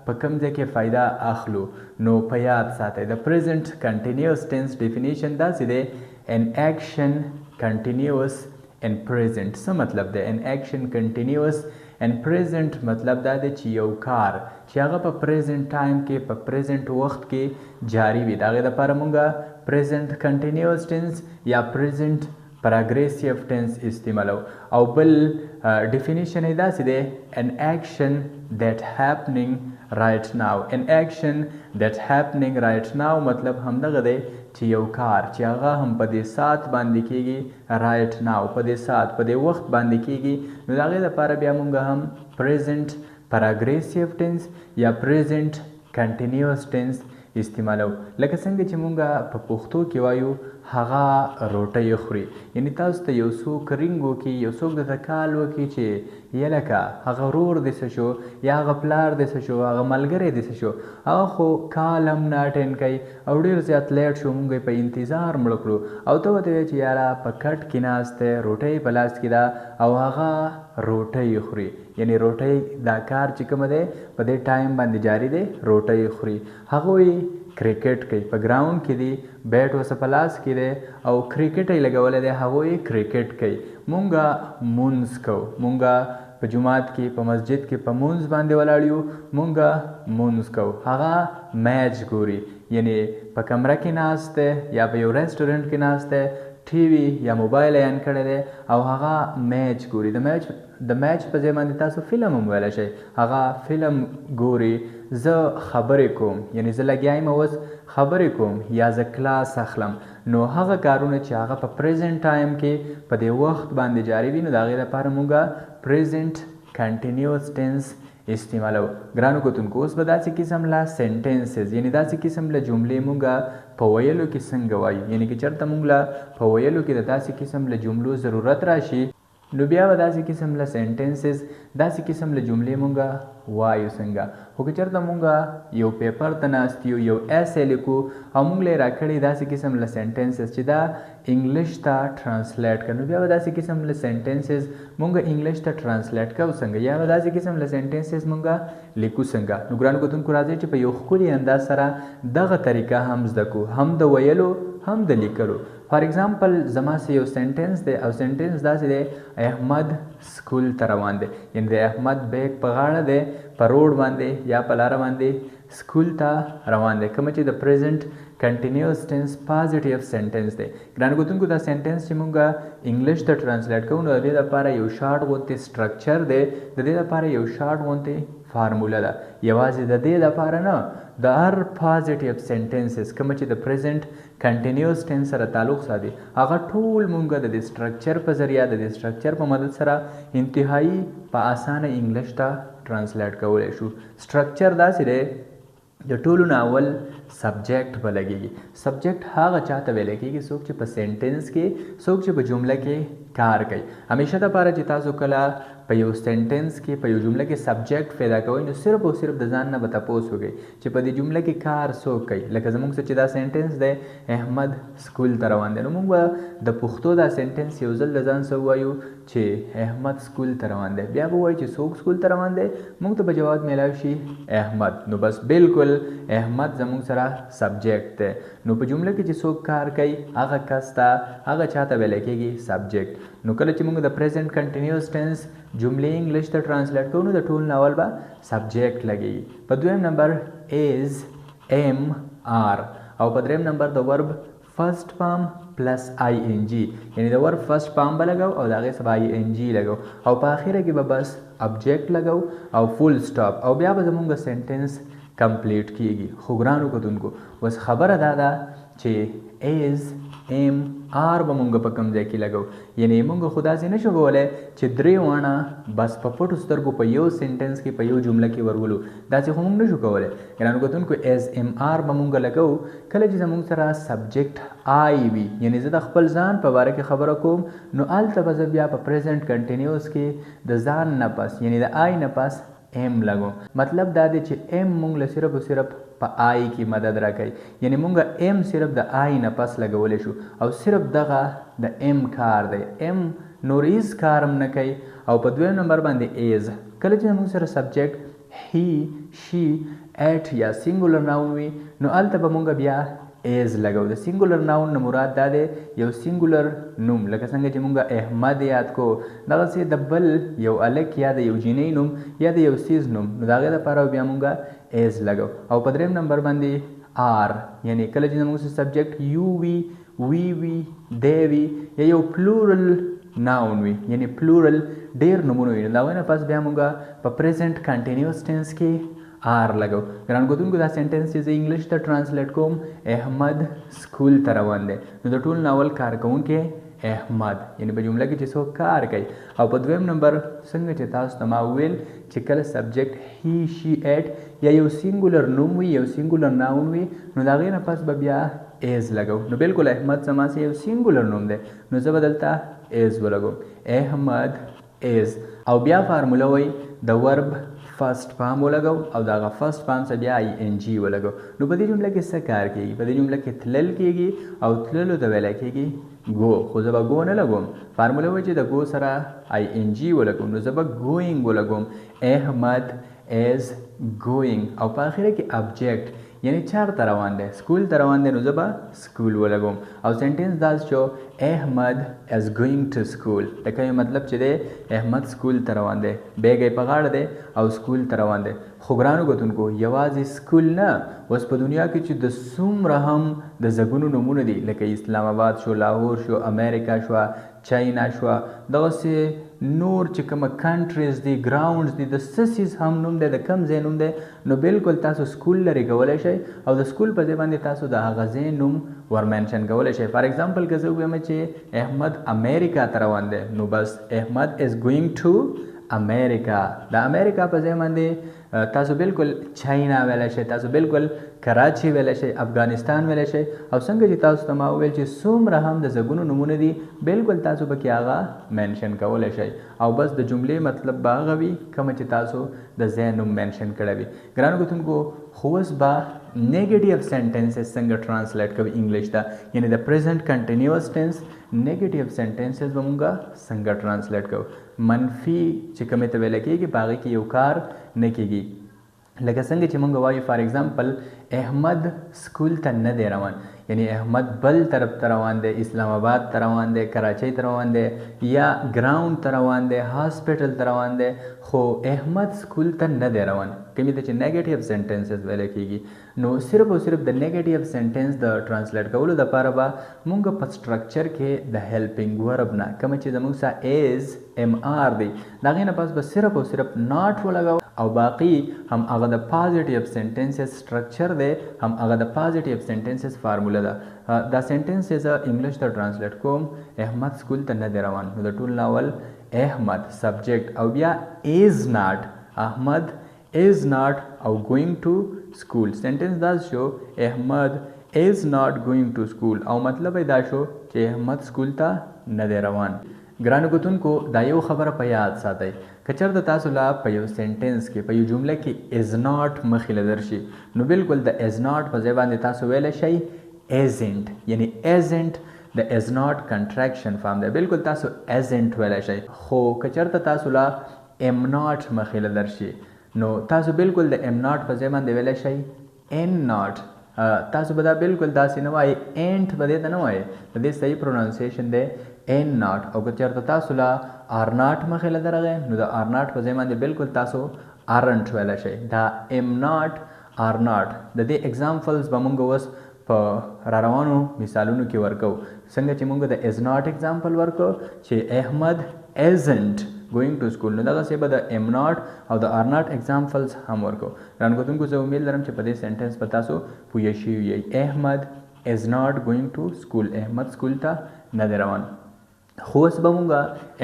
په کوم ځای کې فایده اخلو نو په یاد ساتئ د پریزنٹ کنټینیوس ټینس ډیفینیشن داسې دی ان ایکشن کنټینیوس ان پریزنٹ څه مطلب دی ان ایکشن کنټینیوس ان پریزنٹ مطلب دا دی چې یو کار چې هغه په پریزنٹ ټایم کې په پریزنٹ وخت کې جاری وي د هغې دپاره مونږ پریزنٹ کنټینیوس ټینس یا پریزنٹ پراګریسیو ټینس استعمالو او بل ډیفینیشن یې داسې دی an action that happening right now an action that happening right now مطلب همدغه دی چې یو کار چې هغه هم په دې ساعت باندې کیږي right now په دې ساعت په دې وخت باندې کیږي نو د هغې لپاره بیا موږ هم present پراګریسیو ټینس یا present continuous tense استعمالو لکه څنګه چې مونږ په پښتو کې وایو هغه روټۍ خوري یعنی تاسو ته یو څوک رینګ وکړي یو څوک درته کال وکړي چې یلکه هغه ورور دې څه شو یا هغه پلار دې څه شو هغه ملګری دې څه شو هغه خو کال هم نه اټینډ کوي او ډېر زیات لیټ شو مونږ یې په انتظار مړه کړو او ته ورته وایې چې یاره په کټ کې ناست دی روټۍ په لاس کې ده او هغه روټۍ خوري یعنی روټۍ دا کار چې کومه دی په دې ټایم باندې جاری دی روټۍ خوري هغوی کرکټ کوي په ګراوند کې دی بیټ وسه په لاس کې دی او کرکټ یې لګولی دی هغوی کرکټ کوي مونږه مونځ کوو مونږه په جومات کې په مسجد کې په مونځ باندې ولاړ یو مونږه مونځ کوو هغه میچ ګوري یعنی په کمره کې ناست دی یا په یو ریسټورنټ کې ناست دی ټي وي یا موبایل یې آن کړی دی او هغه میچ ګوري د میچ په ځای باندې تاسو فلم هم ویلی شئ هغه فلم ګوري زه خبرې کوم یعنی زه لګیا یم اوس خبرې کوم یا زه کلاس اخلم نو هغه کارونه چې هغه په پریزنټ ټایم کې په دې وخت باندې جاری وي نو د هغې لپاره موږ پریزنټ کنټینیوس ټینس استعمالو ګرانو کتونکو اوس به داسې قسم له سینټینسز یعنی داسې قسم له جملې موږ په ویلو کې څنګه وایو یعنی که چېرته موږ له په ویلو کې د داسې قسم له جملو ضرورت راشي نو بیا به داسې قسم له سینټینسز داسې قسم له جملې مونږ وایو څنګه خو که چېرته مونږ یو پیپر ته ناست یو یو ایسې لیکو او مونږ له یې راکړی داسې قسم له سینټینسز چې دا انګلیش ته ټرانسلیټ کړو نو بیا به داسې قسم له سینټینسز مونږ انګلیش ته ټرانسلیټ کوو څنګه یا به داسې قسم له سینټینسز مونږ لیکو څنګه نو ګرانو کتونکو راځئ چې په یو ښکلي انداز سره دغه طریقه هم زده کړو هم د ویلو هم د لیکلو فار ایگزامپل زما سه یو سینټینس دی او سینټینس داسې دی احمد سکول ته روان دی یعنی د احمد بیگ په غاړه دی په روډ باندې یا په لاره باندې سکول ته روان دی کومه چې د پریزنټ کنټینیوس ټینس پازیټیو سینټینس دی ګرانو کتونکو دا سینټینس چې مونږ انګلیش ته ټرانسلیټ کوو نو د دې لپاره یو شارټ غوندې سټرکچر دی د دې لپاره یو شارټ غوندې فارموله ده یوازې د دې لپاره نه د هر پازیټیو سینټینسز کومه چې د پریزنټ کنټینیوس ټینس سره تعلق ساتي هغه ټول مونږ د دې سټرکچر په ذریعه د دې سټرکچر په مدد سره انتهایی په اسانه انګلیش ته ټرانسلیټ کولی شو سټرکچر داسې دی د ټولو نه اول سبجیکټ به لګېږي سبجیکټ هغه چاته ویلی کېږي څوک چې په سینټینس کې څوک چې په جمله کې کار کوي همیشه دپاره چې تاسو کله په یو سینټینس کې په یو جمله کې سبجیکټ پیدا کوئ نو صرف او صرف د ځان نه به تپوس وکړئ چې په دې جمله کې کار څوک کوي لکه زموږ سره چې دا سینټینس دی احمد سکول ته روان دی نو موږ به د پښتو دا سینټینس یو ځل د ځان سره ووایو چې احمد سکول ته روان دی بیا به ووایو چې څوک سکول ته روان دی موږ ته به جواب میلاو شي احمد نو بس بالکل احمد زموږ سره سبجیکټ دی نو په جمله کې چې څوک کار کوي هغه کس ته هغه چاته ویلی کېږي سبجیکټ نو کله چې موږ د پریزنټ کنټینیوس ټینس جملې انګلیش ته ټرانسلیټ کوو نو د ټول نه اول به سبجیکټ لګېږي په دویم نمبر ایز ایم آر او په دریم نمبر د ورب فرست فارم پلس آئی این جی یعنی د ورب فرست فارم به لګو او د هغې څخه آئی این جی لګو او په اخره کې به بس ابجیکټ لګو او فول سټاپ او بیا به زموږ سینټینس کمپلیټ کیږي خو ګرانو کتونکو اوس خبره دا ده چې ایز ایم آر به مونږ په کوم ځای کې لګو یعنی مونږ خو داسې نشو کولی چې درې واڼه بس په پټو سترګو په یو سینټینس کې په یو جمله کې ورولو داسې خو مونږ نشو کولی ګرانو کتونکو ایز ایم آر به مونږ لګو کله چې زموږ سره سبجیکټ آی وي یعنی زه د خپل ځان په باره کې خبره کوم نو هلته به زه بیا په پریزنټ کنټینیوس کې د ځان نه پس یعنی د آی نه پس ایم لګو مطلب دا دی چې ایم مونږ له صرف او صرف په آی کې مدد راکوي یعنی مونږ ایم صرف د آی نه پس لګولی شو او صرف دغه د ایم کار دی ایم نور هیڅ کار هم نه کوي او په دویم نمبر باندې ایز کله چې مونږ سره سبجیکټ هی شي ایټ یا سینګولر ناون وي نو هلته به مونږ بیا ایز لګو د سینګولر ناون نه مراد دا دی یو سینګولر نوم لکه څنګه چې مونږ احمد یاد کو دغسې د بل یو الک یا د یو جینۍ نوم یا د یو سیز نوم نو د هغې دپاره بیا مونږ ایز لګو او په دریم نمبر باندې آر یعنی کله چې زموږ سبجیکټ یو وی دی وي یا یو پلورل ناون وي یعنی پلورل ډیر نمونه وي دا ونه پس بیا موږ په پریزنٹ کنټینیوس ټینس کې آر لګو ګران کوتونکو دا سنټنس چې زه انګلیش ته ټرانسلیټ کوم احمد سکول ته روان دی نو د ټول ناول کارکوونکی احمد یعنی په جمله کې چې څوک کار کوي او په دویم نمبر څنګه چې تاسو ته ما ویل چې کله سبجیکټ هی شي اټ یا یو سینګولر نوم وي یو سینګولر ناون وي نو د هغې نه پس به بیا ایز لګو نو بالکل احمد زما سه یو سینګولر نوم دی نو زه به دلته ایز ولګوم احمد ایز او بیا فارموله وایي د ورب فرست فارم ولګو او دغه فرست فارم څخه بیا آی ان جی ولګو نو په دې جمله کې څه کار کیږي په دې جمله کې تلل کیږي او تللو ته ویل کیږي گو خو زه به گو نه لګوم فارموله وایي چې د گو سره آی ان جی ولګوم نو زه به ګوینګ ولګوم احمد از ګوینګ او په اخره کې ابجیکټ یعنی چارته روان دی سکول ته روان دی نو زه به سکول ولګوم او سنټنس داسې شو احمد از ګوینګ ټو سکول لکه یو مطلب چې دی احمد سکول ته روان دی بیګ یې په غاړه دی او سکول ته روان دی خو ګرانو کتونکو یوازې سکول نه اوس په دنیا کې چې د څومره هم د زګونو نومونه دي لکه اسلام آباد شو لاهور شو امریکا شو چاینا شو دغسې نور چې کومه کنټریز دي ګراونډز دي د څه څیز هم نوم دی د کم ځای نوم دی نو بالکل تاسو سکول لرې کولی شئ او د سکول په ځای باندې تاسو د هغه ځای نوم ور مینشن کولی شئ فار ایگزامپل که زه ووایم چې احمد امریکا ته روان دی نو بس احمد از ګوینګ ټو امریکا د امریکا په ځای باندې تاسو بالکل چاینا ویلی شئ تاسو بالکل کراچي ویلی شئ افغانستان ویلی شئ او څنګه چې تاسو ته ما وویل چې څومره هم د زګونو نومونه دي بالکل تاسو پکې هغه مینشن کولی شئ او بس د جملې مطلب به هغه وي کومه چې تاسو د ځای نوم مینشن کړی وي ګرانو کتونکو خو اوس به نیگیټیو سنټنسز څنګه ټرانسلیټ کوي انګلیش ته یعنی د پریزنٹ کنټینیوس ټینس نیگیټیو سنټنسز به موږ څنګه ټرانسلیټ کوو منفي چې کومې ته ویل کېږي په هغې کې یو کار نه کېږي لکه څنګه چې موږ وایو فار ایگزامپل احمد سکول ته نه دی روان یعنی احمد بل طرف ته روان دی اسلام آباد ته روان دی کراچۍ ته روان دی یا ګراوند ته روان دی هاسپټل ته روان دی خو احمد سکول ته نه دی روان کومې ته چې نیګیټیو سنټنسز ویلی کېږي نو صرف او صرف د نیګیټیو سنټنس د ټرانسلیټ کولو دپاره به موږ په سټرکچر کې د هیلپینګ ورب نه کومه چې زموږ سره ایز ام آر دی د هغې نه پس به صرف او صرف ناټ ولګوو او باقي هم هغه د پازیټیو سنټنسز سټرکچر دی هم هغه د پازیټیو سنټنسز فارموله ده دا سنټنس زه انګلیش ته ټرانسلیټ کوم احمد سکول ته نه دی روان نو د ټول ناول احمد سبجیکټ او بیا ایز ناټ احمد is not او going to school sentence دا شو احمد is not going to school او مطلب دا شو چې احمد سکول ته نه دی روان ګرانو کتونکو دا یو خبره په یاد ساتئ که چېرته تاسو لا په یو سنټنس کې په یو جمله کې is not مخې له درشي نو بالکل د is not په ځای باندې تاسو ویلی شئ isn't یعنی isn't د is not contraction فارم دی بالکل تاسو isn't ویلی شئ خو که چېرته تاسو لا am not مخې له درشي نو تاسو بالکل د ام ناټ په ځای باندې ویلی شئ ان ناټ تاسو به دا بالکل داسې نه وایئ اینټ به دې ته نه وایئ د دې صحیح پرونانسیشن دی ان ناټ او که چېرته تاسو لا آر ناټ مخې له درغی نو د آر ناټ په ځای باندې بالکل تاسو آرنټ ویلی شئ دا ام ناټ آر ناټ د دې اگزامپلز به موږ اوس په را روانو مثالونو کې ورکو څنګه چې موږ د از ناټ اگزامپل ورکو چې احمد isn't going to school نو دغسې به د ام ناټ او د آر ناټ اگزامپلز هم ورکو ګرانو کتونکو زه امید لرم چې په دې سنټنس به تاسو پوه شوي یئ احمد is not going to school احمد سکول ته نه دی روان خو اوس به مونږ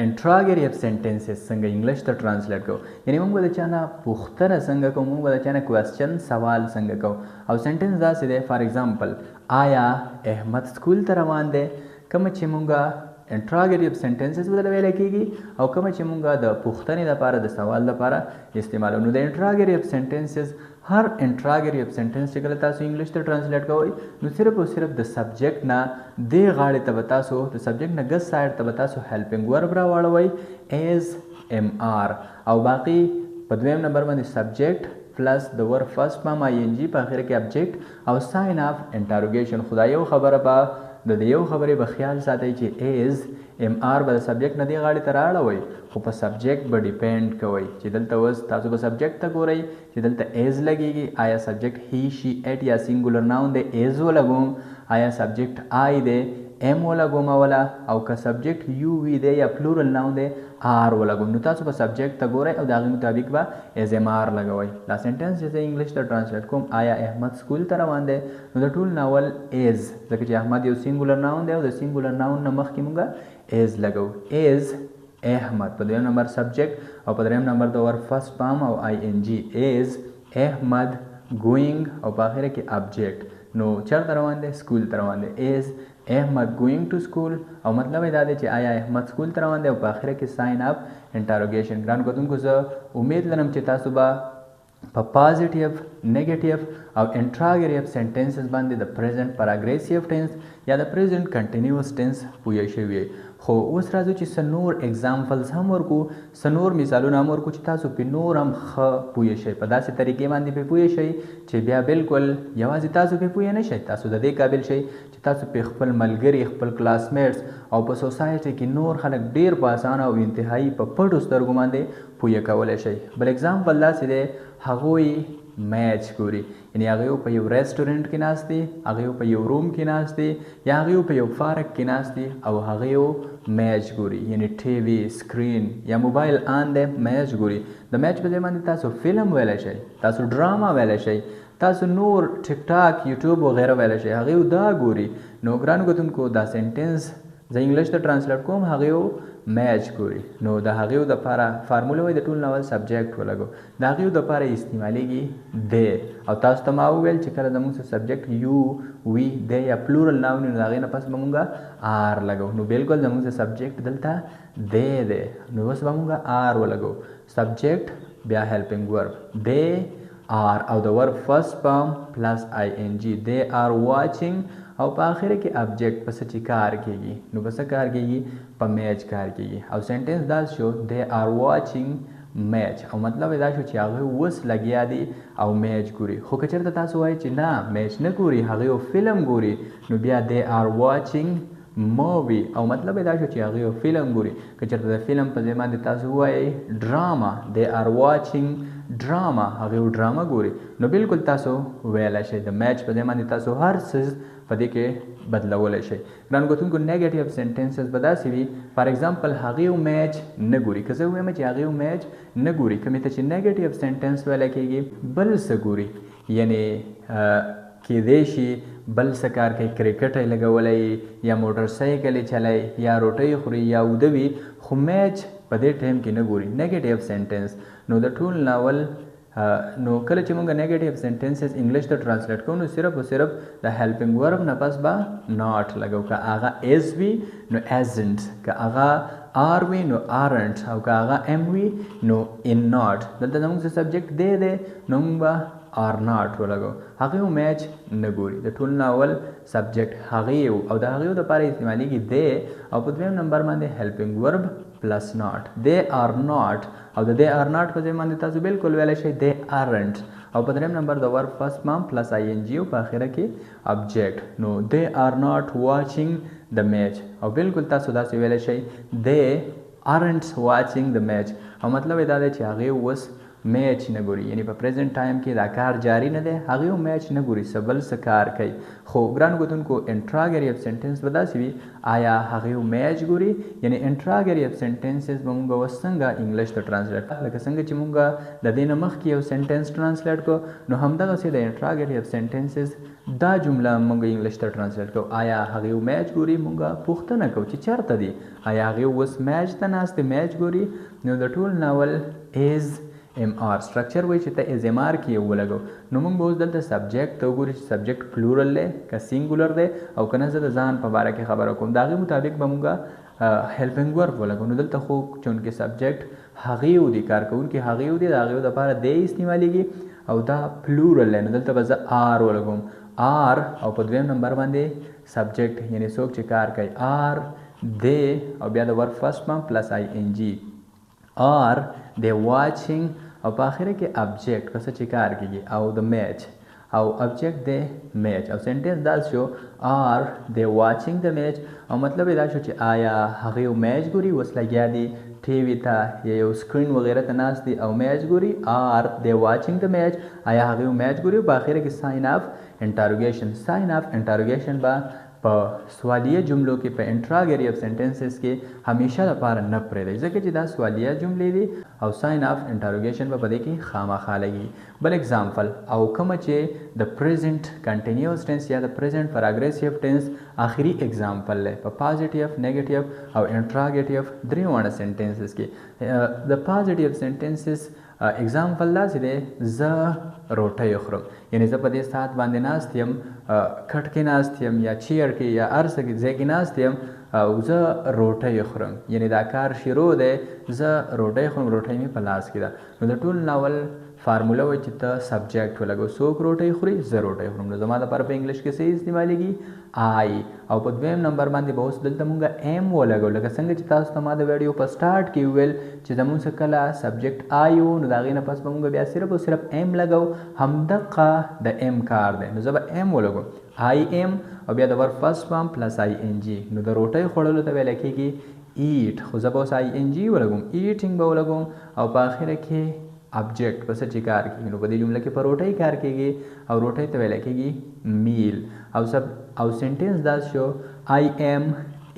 انټراګریټ سنټنسز څنګه انګلیش ته ټرانسلیټ کوو یعنې مونږ به د چا نه پوښتنه څنګه کوو مونږ به د چا نه کوېسچن سوال څنګه کوو او سنټنس داسې دی فار ایگزامپل آیا احمد سکول ته روان دی کومه چې مونږ انټراګریټ سنټنسز بدله ویلی کېږي او کومه چې مونږ د پوښتنې دپاره د سوال دپاره استعمالوو نو د انټراګریټ سنټنسز هر انټراګریټ سنټنس چې کله تاسو انګلیش ته ټرانسلیټ کوئ نو صرف او صرف د سبجیکټ نه دې غاړې ته به تاسو د سبجیکټ نه ګس سایډ ته به تاسو هیلپینګ ورب راواړوئ ایز ام آر او باقي په دویم نمبر باندې سبجیکټ پلس د ورب فرست فارم آی ان جي په اخر کې ابجیکټ او ساین آف انټروګیشن خو دا یو خبره به د یو خبرې به خیال ساتئ چې ایز ام آر به د سبجیکټ نه دی غاړې ته راړوئ خو په سبجیکټ به ډیپینډ کوئ چې دلته اوس تاسو به سبجیکټ ته ګورئ چې دلته ایز لګیږي آیا سبجیکټ هی شي ایټ یا سینګولر ناون دی ایز ولګوم آیا سبجیکټ آی دی ام ولګوم اوله او که سبجیکټ یو وی دی یا پلورل ناون دی آر ولګوم نو تاسو په سبجیکټ ته ګورئ او د هغې مطابق به ایز ام آر لګوئ دا سینټنس چې زه انګلیش ته ټرانسلیټ کوم آیا احمد سکول ته روان دی نو د ټول ناول ایز ځکه چې احمد یو سینګولر ناون دی او د سینګولر ناون نه مخکې مونږ ایز لګو ایز احمد په دویم نمبر سبجیکټ او په دریم نمبر د ور فرست فارم او آی ان جی ایز احمد ګوینګ او په اخره کې ابجیکټ نو چېرته روان دی سکول ته روان دی ایز احمد ګوینګ ټو سکول او مطلب یې دا دی چې آیا احمد سکول ته روان دی او په اخره کې ساین اپ انټاروګیشن ګران کتونکو زه امید لرم چې تاسو به په پازیټیو نیگیټیو او انټراګریټیو سنټنسز باندې د پریزنٹ پاراګریسیو ټینس یا د پریزنٹ کنټینیوس ټینس پوه شوي خو اوس راځو چې څه نور اگزامپلز هم ورکو څه نور مثالونه هم ورکو چې تاسو پې نور هم ښه پوه شئ په داسې طریقې باندې پې پوه شئ چې بیا بالکل یوازې تاسو پې پوه نه شئ تاسو د دې قابل شئ چې تاسو پې خپل ملګري خپل کلاسمیټس او په سوسایټي کې نور خلک ډیر په اسانه او انتهایی په پټو سترګو باندې پوه کولی شئ بل اگزامپل داسې دی هغوی میچ ګوري یعنی هغه په یو ریسټورنټ کې ناست دي هغه په یو روم کې ناست دي یا هغه په یو پارک کې ناست دي او هغه میچ ګوري یعنی ټي وي سکرین یا موبایل آن دی میچ ګوري د میچ په ځای باندې تاسو فلم ویلی شئ تاسو ډراما ویلی شئ تاسو نور ټیک ټاک یوټیوب وغیره ویلی شئ هغه دا ګوري نو ګرانو کتونکو دا سنټنس زه انګلیش ته ټرانسلیټ کوم هغه میچ ګوري نو د هغې دپاره فارموله وایي د ټول ناول سبجیکټ ولګو د هغې دپاره استعمالیږي دی او تاسو ته ما وویل چې کله زموږ سبجیکټ یو وي دی یا پلورل ناون نو د هغې نه پس به مونږ آر لګو نو بالکل زموږ سبجیکټ دلته دی دی نو اوس به مونږ آر ولګو سبجیکټ بیا هیلپینګ ورب دی آر او د ورب فرست فارم پلس آی ان جی دی آر واچینګ او په آخره کې ابجیکټ په څه چې کار کېږي نو په څه کار کېږي په میچ کار کېږي او سنټنس دا شو دی آر واچینګ میچ او مطلب دا شو چې هغه اوس لګیا دي او میچ ګوري خو که چېرته تاسو وایئ چې نه میچ نه ګوري هغه فلم ګوري نو بیا دی آر واچینګ مووي او مطلب دا شو چې هغه فلم ګوري که چېرته د فلم په ځای باندې تاسو وایئ ډراما دی آر واچینګ ډراما هغه ډراما ګوري نو بالکل تاسو ویلی شئ د میچ په ځای باندې تاسو هر څه په دې کې بدلولی شئ ګرانو کتونکو نیګیټیو سنټنسز به داسې وي فار ایگزامپل هغې میچ نه ګوري که زه ووایم چې هغې میچ نه ګوري کومې ته چې نیګیټیو سنټنس ویلی کېږي بل څه ګوري یعنې کېدی شي بل څه کار کوي کرکټ یې لګولی یا موټر سایکل یې چلی یا روټۍ خوري یا اوده وي خو میچ په دې ټایم کې نه ګوري نیګیټیو سنټنس نو د ټول ناول نو کله چې موږ نیګیټیو سنټنسز انګلیش ته ټرانسلیټ کوو نو صرف او صرف د هیلپینګ ورب نه پس به ناٹ لګو که هغه ایز وي نو ایزنټ که هغه آر وي نو آرنټ او که هغه ام وي نو ان ناٹ دلته زموږ څه سبجیکټ دی نو موږ به آر ناٹ ولګو هغې میچ نه ګوري د ټول ناول سبجیکټ هغې او د هغې دپاره استعمالیږي دی او په دویم نمبر باندې هیلپینګ ورب پلس ناٹ دی آر ناٹ او د دی آر ناٹ په ځای باندې تاسو بالکل ویلی شئ دی آرنټ او په دریم نمبر د ورب فرست فارم پلس آی ان جی او په اخره کې ابجیکټ نو دی آر ناٹ واچینګ د میچ او بالکل تاسو داسې ویلی شئ دی آرنټ واچینګ د میچ او مطلب یې دا دی چې هغې اوس میچ نه ګوري یعنی په پریزنټ ټایم کې دا کار جاری نه دی هغې میچ نه ګوري څه بل څه کار کوي خو ګرانو کتونکو انټراګریټیو سنټنس به داسې وي آیا هغې میچ ګوري یعنی انټراګریټیو سنټنسز به موږ اوس څنګه انګلیش ته ټرانسلیټ لکه څنګه چې موږ د دې نه مخکې یو سنټنس ټرانسلیټ کړو نو همدغسې د انټراګریټیو سنټنسز دا جمله موږ انګلیش ته ټرانسلیټ کړو آیا هغې میچ ګوري موږ پوښتنه کوو چې چېرته دي آیا هغې اوس میچ ته ناست دی میچ ګوري نو د ټول ناول ایز ام آر سټرکچر وایي چې ته ایز ام آر کې یو ولګو نو موږ به اوس دلته سبجیکټ ته وګورو چې سبجیکټ پلورل دی که سینګولر دی او که نه زه د ځان په باره کې خبره کوم د هغې مطابق به موږ هیلپینګ ورب ولګو نو دلته خو چونکې سبجیکټ هغې ودي کارکوونکي هغې ودي د هغې دپاره دی استعمالیږي او دا پلورل دی نو دلته به زه آر ولګوم آر او په دویم نمبر باندې سبجیکټ یعنی څوک چې کار کوي آر دی او بیا د ورب فرست فارم پلس آی ان جی آر دی واچینګ او په آخره کې ابجیکټ په څه چې کار کېږي او د میچ او object دی match او sentence دا شو are they watching the match او مطلب دا شو چې آیا هغه میچ ګوري اوس لګیا دي ټي وي ته یا یو سکرین وغیره ته ناست دي او میچ ګوري are they watching the match آیا هغه میچ ګوري په اخر کې sign of interrogation با په سوالیه جملو کې په انټراګری اف سنټنسز کې همیشه لپاره نه پرېږدئ ځکه چې دا سوالیه جملې دي او ساين اف انټروګیشن په دې کې خامخا لګي بل اگزامپل او کوم چې د پریزنٹ کنټینیوس ټینس یا د پریزنٹ پراګریسیو ټینس آخري اگزامپل لري په پازیټیو نیگیټیو او انټراګیټیو درې وړه سنټنسز کې د پازیټیو سنټنسز اگزامپل داسې دی زه روټۍ خورم یعنی زه په دې ساعت باندې ناست یم کټ کې ناست یم یا چیر کې یا هر څه کې ځای کې ناست یم او زه روټۍ خورم یعنی دا کار شروع دی زه روټۍ خورم روټۍ مې په لاس کې ده نو د ټول ناول فارموله وایي چې ته سبجیکټ ولګو څوک روټۍ خوري زه روټۍ خورم نو زما دپاره په انګلیش کې څه استعمالیږي آی او په دویم نمبر باندې به اوس دلته مونږ ایم ولګو لکه څنګه چې تاسو ته ما د ویډیو په سټارټ کې ویل چې زموږ څه کله سبجیکټ آی و نو د هغې نه پس به مونږ بیا صرف او صرف ایم لګو همدقه د ایم کار دی نو زه به ایم ولګم آی ایم او بیا د ور فرست فارم پلس آی ان جی نو د روټۍ خوړلو ته ویل کېږي ایټ خو زه به اوس آی ان جی ولګم ایټینګ به ولګم او په آخره کې object پس چې کار کوي نو په دې جمله کې په روټۍ کار کېږي او روټۍ ته ویل کېږي میل او سنټنس دا شو I am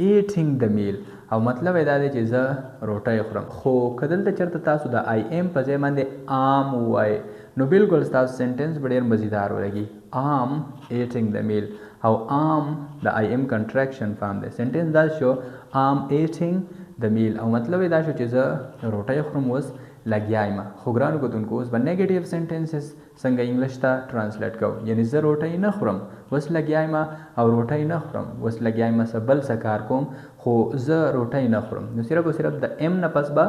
eating the meal او مطلب دا دی چې زه روټۍ خورم خو که دلته چېرته تاسو د I am په ځای باندې am ووایئ نو بالکل ستاسو سنټنس به ډېر مزیدار ولګي am eating the meal او am د I am contraction فارم دی سنټنس دا شو am eating the meal او مطلب دا شو چې زه روټۍ خورم اوس لګیا یم خو ګرانو کتونکو اوس به نیګیټیو سنټنسز څنګه انګلیش ته ټرانسلیټ کوو یعنی زه روټۍ نه خورم اوس لګیا یم او روټۍ نه خورم اوس لګیا یم څه بل څه کار کوم خو زه روټۍ نه خورم نو صرف او صرف د ایم نه پس به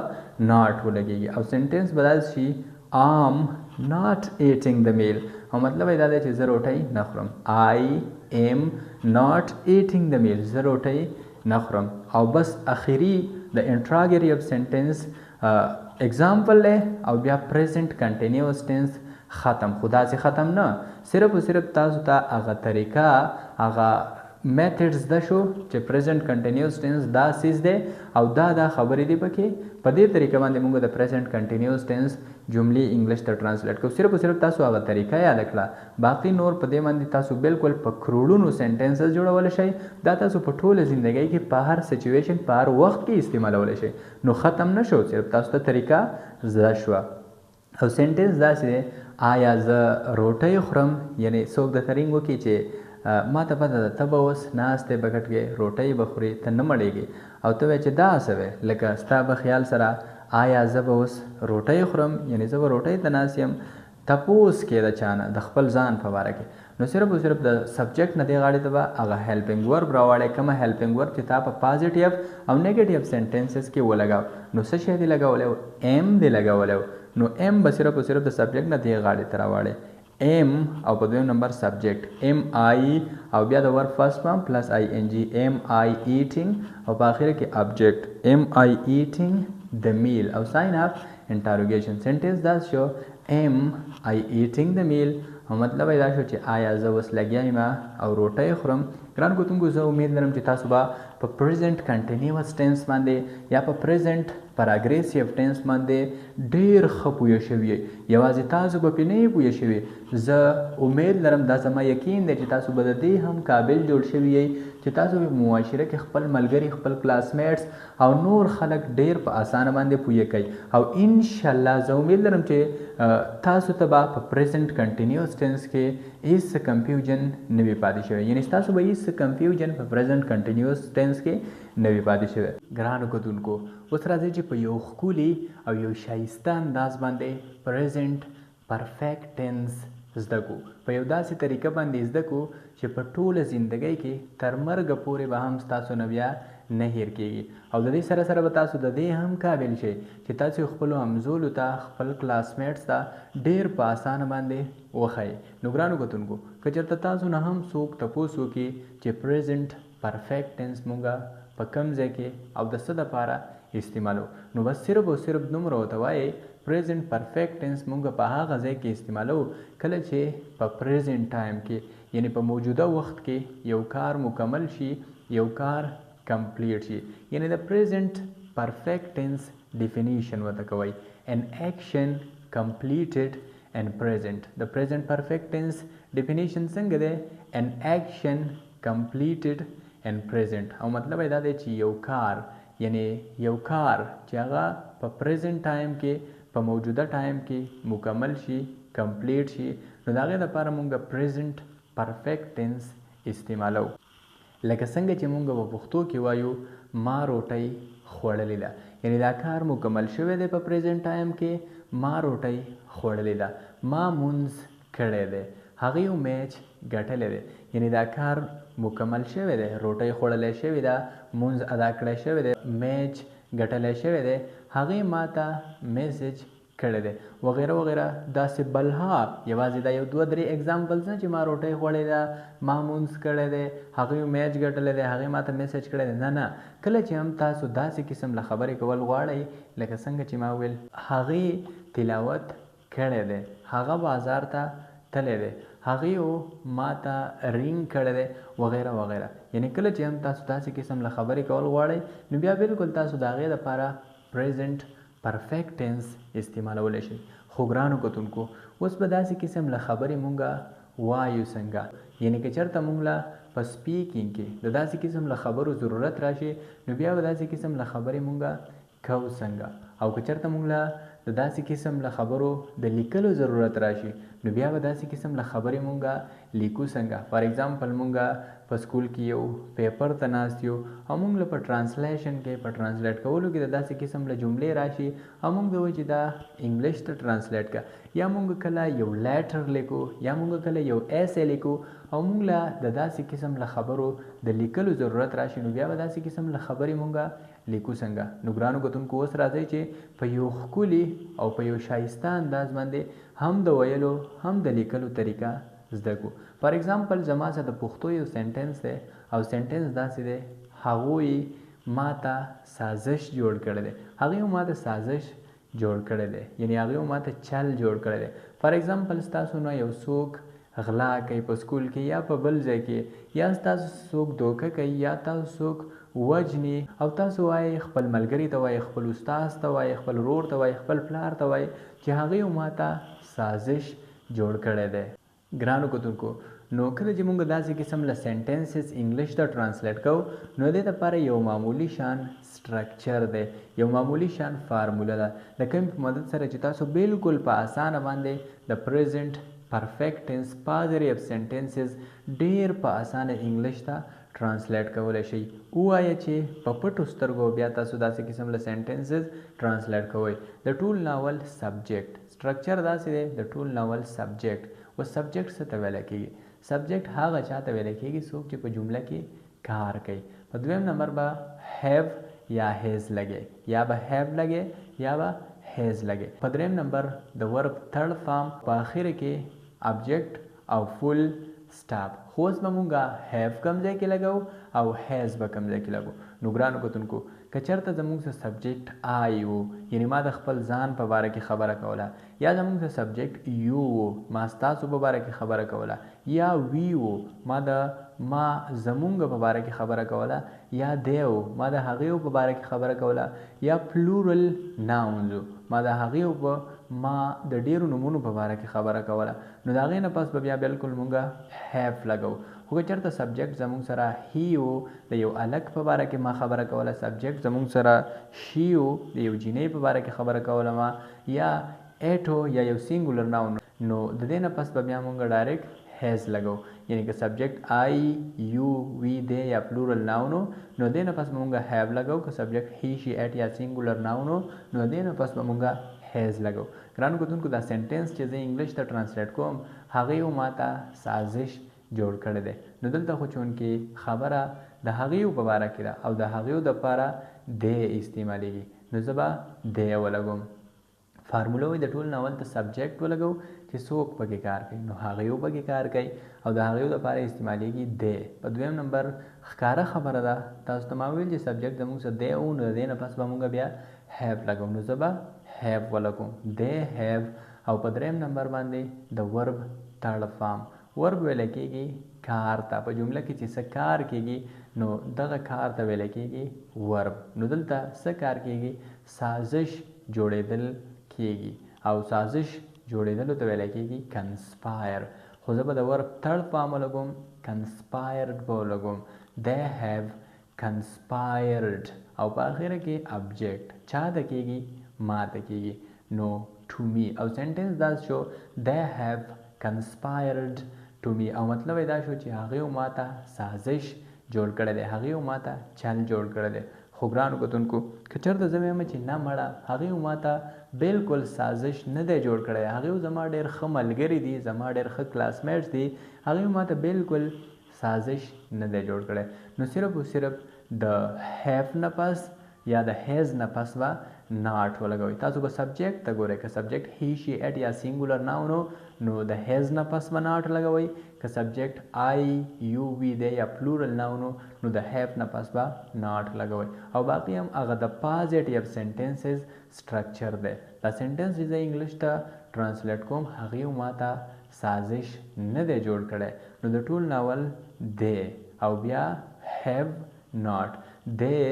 ناټ ولګېږي او سنټنس به داسې شي am not eating the meal او مطلب دا دی چې زه روټۍ نه خورم I am not eating the meal زه روټۍ نه خورم او بس اخري د انټراګری اف سنټنس اگزامپل دی او بیا پریزنٹ کنټینیوس ټینس ختم خو داسې ختم نه صرف او صرف تاسو ته هغه طریقه هغه میتھډز د شو چې پریزنٹ کنټینیوس ټینس دا سیز دی او دا خبرې دي پکې په دې طریقه باندې موږ د پریزنٹ کنټینیوس ټینس جملې انګلیش ته ټرانسلیټ کوو صرف او صرف تاسو هغه طریقه یاد کړه باقي نور په دې باندې تاسو بالکل په کروڑونو سنټنسز جوړولی شئ دا تاسو په ټوله زندګۍ کې په هر سچویشن په هر وخت کې استعمالولی شئ نو ختم نه شو صرف تاسو ته طریقه زده شوه او سنټنس داسې دی آیا زه روټۍ خورم یعنی څوک درته رینګ وکړي چې ما ته پته ده ته به اوس ناست دی بکټ کې روټۍ به خورې ته نه مړېږې او ته وایې چې دا څه وی لکه ستا به خیال سره آیا زه به اوس روټۍ خورم یعنی زه به روټۍ ته ناست یم تپوس کې د چا نه د خپل ځان په باره کې نو صرف او صرف د سبجیکټ نه دې غاړې ته به هغه هیلپینګ ورب راوړی کومه هیلپینګ ورب چې تا په پازیټیو او نیګیټیو سنټنسز کې ولګاو نو څه شی دې لګولی و ایم دې لګولی و نو ایم به صرف او صرف د سبجیکټ نه دې غاړې ته راوړی ایم او په دویم نمبر سبجیکټ ایم آی او بیا د ور فرست فارم پلس آی ان جی ایم آی ایټینګ او په آخره کې ابجیکټ ایم آی ایټینګ د میل او ساین اف انټروګیشن سنټنس دا شو ایم آی ایټینګ د میل او مطلب دا شو چې آیا زه اوس لګیا یم او روټۍ خورم ګران کتونکو زه امید لرم چې تاسو به په پریزنٹ کنټینیوس ټینس باندې یا په پریزنٹ پراګریسیو ټینس باندې ډېر ښه پوه شوي یوازې تاسو به پرې نه پوه شوي زه امید لرم دا زما یقین دی چې تاسو به د دې هم قابل جوړ شوي یئ چې تاسو په معاشره کې خپل ملګري خپل کلاسمیټس او نور خلک ډېر په اسانه باندې پوه کوي او انشاءالله زه امید لرم چې تاسو ته به په پریزنٹ کنټینیوس ټینس کې هیڅ کنفیوژن نه وي پاتې شوی یعنی ستاسو به هیڅ کنفیوژن په پریزنٹ کنټینیوس ټینس کې نه وي پاتې شوی ګرانو کتونکو اوس راځئ چې په یو ښکلي او یو ښایسته انداز باندې پریزنٹ پرفیکټ ټینس زده کړو په یو داسې طریقه باندې زده کړو چې په ټوله زندګۍ کې تر مرګه پورې به هم ستاسو نه بیا نه هیر کېږي او د دې سره سره به تاسو د دې هم قابل شئ چې تاسو خپلو همزولو ته خپل کلاسمیټس ته ډېر په اسانه باندې وښایئ نو ګرانو کتونکو که چېرته تاسو نه هم څوک تپوس وکړي چې پریزنٹ پرفیکټ ټینس مونږه په کوم ځای کې او د څه دپاره استعمالو نو بس صرف او صرف دومره ورته وایئ پریزنٹ پرفیکٹ ټینس مونږ په هغه ځای کې استعمالو کله چې په پریزنٹ ټایم کې یعنی په موجوده وخت کې یو کار مکمل شي یو کار کمپلیټ شي یعنی د پریزنٹ پرفیکٹ ټینس ډیفینیشن ورته کوي an action completed and present. The present perfect tense definition څنګه ده an action completed and present او مطلب دا دی چې یو کار یعنی یو کار چې هغه په present time کې په موجوده ټایم کې مکمل شي کمپلیټ شي نو د هغې دپاره مونږ present perfect tense استعمالو لکه څنګه چې مونږ په پښتو کې وایو ما روټۍ خوړلې ده یعنی دا کار مکمل شوی دی په پریزنټ ټایم کې ما روټۍ خوړلې ده ما مونځ کړی دی هغې یو میچ ګټلی دی یعنی دا کار مکمل شوی دی روټۍ خوړلی شوې ده مونځ ادا کړی شوی دی میچ ګټلی شوی دی هغې ما ته میسج کړی دی وغیره وغیره داسې بلها یوازې دا یو دوه درې اگزامپلز نه چې ما روټۍ خوړې ده ما مونځ کړی دی هغوی میچ ګټلی دی هغې ما ته میسج کړی دی نه کله چې هم تاسو داسې قسم له خبرې کول غواړئ لکه څنګه چې ما ویل هغې تلاوت کړی دی هغه بازار ته تللی دی هغې ما ته رینګ کړی دی وغیره وغیره یعنی کله چې هم تاسو داسې قسم له خبرې کول غواړئ نو بیا بالکل تاسو د هغې دپاره پریزنټ پرفیکٹ ټینس استعمالولی شي خو ګرانو کتونکو اوس به داسې قسم له خبرې مونږه وایو څنګه یعنی که چېرته مونږ له په سپیکینګ کې د داسې قسم له خبرو ضرورت راشي نو بیا به داسې قسم له خبرې مونږه کوو څنګه او که چېرته مونږ له د داسې قسم له خبرو د لیکلو ضرورت راشي نو بیا به داسې قسم له خبرې مونږه لیکو څنګه فار ایگزامپل مونږه په سکول کې یو پیپر ته ناست یو او مونږ له په ټرانسلیشن کې په ټرانسلیټ کولو کې د داسې قسم له جملې راشي او مونږ به وایو چې دا انګلیش ته ټرانسلیټ کړه یا مونږ کله یو لیټر لیکو یا مونږ کله یو ایسے لیکو او مونږ له د داسې قسم له خبرو د لیکلو ضرورت راشي نو بیا به داسې قسم له خبرې مونږه لیکو څنګه نو ګرانو کتونکو اوس راځئ چې په یو ښکلي او په یو ښایسته انداز باندې هم د ویلو هم د لیکلو طریقه زده کړو فار ایگزامپل زما سره د پښتو یو سینټنس دی او سینټنس داسې دی هغوی ما ته سازش جوړ کړی دی هغې ما ته سازش جوړ کړی دی یعنی هغې ما ته چل جوړ کړی دی فار ایگزامپل ستاسو نه یو څوک غلا کوي په سکول کې یا په بل ځای کې یا ستاسو څوک دوکه کوي یا تاسو څوک وجني او تاسو وایي خپل ملګري ته وایي خپل استاد ته وایي خپل ورور ته وایي خپل پلار ته وایي چې هغې ما ته سازش جوړ کړی دی ګرانو کتونکو نو کله چې موږ داسې قسم له سینټنسز انګلیش ته ټرانسلیټ کوو نو دې دپاره یو معمولی شان سټرکچر دی یو معمولی شان فارموله ده د کوم په مدد سره چې تاسو بالکل په اسانه باندې د پریزنټ پرفیکٹ ټینس پازیټیو سینټنسز ډیر په اسانه انګلیش ته ټرانسلیټ کولی شئ ووایه چې په پټو سترګو بیا تاسو داسې قسم له سینټنسز ټرانسلیټ کوئ د ټول ناول سبجیکټ سټرکچر داسې دی د ټول ناول سبجیکټ و سبجیکټ څه ته ویلی کېږي سبجیکټ هغه چا ته ویلی کېږي څوک چې په جمله کې کار کوي په دویم نمبر به هیو یا هیز لګي یا به هیو لګي یا به هیز لګي په دریم نمبر د ورب تھرډ فارم په اخر کې ابجیکټ او فل سټاپ خو اوس به مونږه هیو کوم ځای کې لګو او هیز به کوم ځای کې لګو نو ګرانو کتونکو که چېرته زموږ څه سبجیکټ آی و یعنی ما د خپل ځان په باره کې خبره کوله یا زموږ څه سبجیکټ یو و ما ستاسو په باره کې خبره کوله یا وی و ما زمونږ په باره کې خبره کوله یا دی و ما د هغې په باره کې خبره کوله یا پلورل ناونز ما د هغې ما د ډیرو نومونو په باره کې خبره کوله نو د هغې نه پس به بیا بالکل مونږه هیف لګو خو که چېرته سبجیکټ زموږ سره هی و د یو هلک په باره کې ما خبره کوله سبجیکټ زموږ سره شي و د یو جینۍ په باره کې خبره کوله ما یا ایټو یا یو سینګولر ناون نو د دې نه پس به بیا مونږ ډایرکټ هیز لګو یعنی که سبجیکټ آی یو وی دی یا پلورل ناونو نو دې نه پس به مونږ هیو لګو که سبجیکټ هی شي ایټ یا سینګولر ناونو نو دې نه پس به مونږ هیز لګو ګرانو کتونکو دا سینټنس چې زه انګلیش ته ټرانسلیټ کوم هغې ما ته سازش جوړ کړی دی نو دلته خو چونکې خبره د هغې په باره کې ده او د هغې دپاره دی استعمالیږي نو زه به دی ولګوم فارموله وایي د ټول ناول ته سبجیکټ ولګو چې څوک پکې کار کوي نو هغې پکې کار کوي او د هغې دپاره استعمالیږي دی په دویم نمبر ښکاره خبره ده تاسو ته ما ویل چې سبجیکټ زموږ څه دی و نو د دې نه پس به مونږ بیا هیف لګو نو زه به have ولګوم they have او په دریم نمبر باندې د ورب third form ورب ویل کېږي کار ته په جمله کې چې څه کار کېږي نو دغه کار ته ویل کېږي ورب نو دلته څه کار کېږي سازش جوړېدل کېږي او سازش جوړېدلو ته ویل کېږي conspire خو زه به د ورب third form ولګوم conspired به ولګوم they have conspired او په اخره کې object چا ته کېږي ما ته کېږي نو to me او sentence دا شو they have conspired to me او مطلب دا شو چې هغه ما ته سازش جوړ کړی دی هغه ما ته چل جوړ کړی دی خو ګرانو کتونکو که چېرته زه وایم چې نه مړه هغې ما ته بالکل سازش نه دی جوړ کړی هغې زما ډېر ښه ملګري دي زما ډېر ښه کلاسمیټس دي هغې ما ته بالکل سازش نه دی جوړ کړی نو صرف او صرف د هیف نه پس یا د هیز نه پس به ناټ ولګوئ تاسو به سبجیکټ ته ګورئ که سبجیکټ هی شي اټ یا سینګولر ناون نو د هیز نه پس به ناټ لګوئ که سبجیکټ آی یو وی دی یا پلورل ناون نو د هیف نه پس به ناټ لګوئ او باقي هم هغه د پازیټیو سنټنسز سټرکچر دی دا سنټنس چې زه انګلیش ته ټرانسلیټ کوم هغې ما ته سازش نه دی جوړ کړی نو د ټول ناول دی او بیا have not they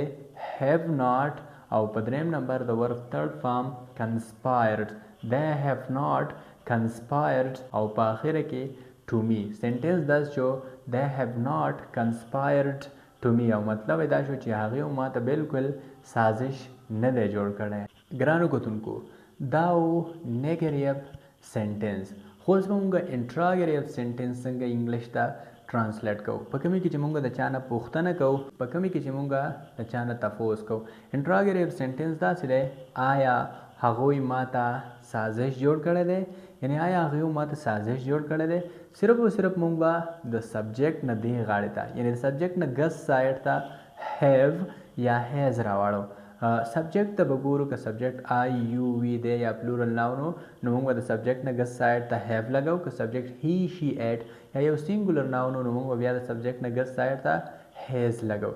have not او په دریم نمبر د ورب third form conspired they have not conspired او په آخره کې to me sentence دا شو they have not conspired to me او مطلب دا شو چې هغې ما ته بالکل سازش نه دی جوړ کړی ګرانو کتونکو دا و نیګریف سنټنس خو اوس به مونږ انټراګریف سنټنس څنګه انګلیش ته ټرانسلیټ کوو په کومې کې چې مونږ د چا نه پوښتنه کوو په کومې کې چې مونږ د چا نه تپوس کوو انټراګریف سنټنس داسې دی آیا هغوی ما ته سازش جوړ کړی دی یعنی آیا هغوی ما ته سازش جوړ کړی دی صرف او صرف مونږ به د سبجیکټ نه دې غاړې ته یعنی د سبجیکټ نه ګس سایډ ته هیو یا هیز راواړو سبجیکټ ته به ګورو که سبجیکټ آی یو وی دی یا پلورل ناون نو موږ به د سبجیکټ نه ګس سایډ ته هیو لګو که سبجیکټ هی شي ایټ یا یو سینګولر ناون نو موږ به بیا د سبجیکټ نه ګس سایډ ته هیز لګو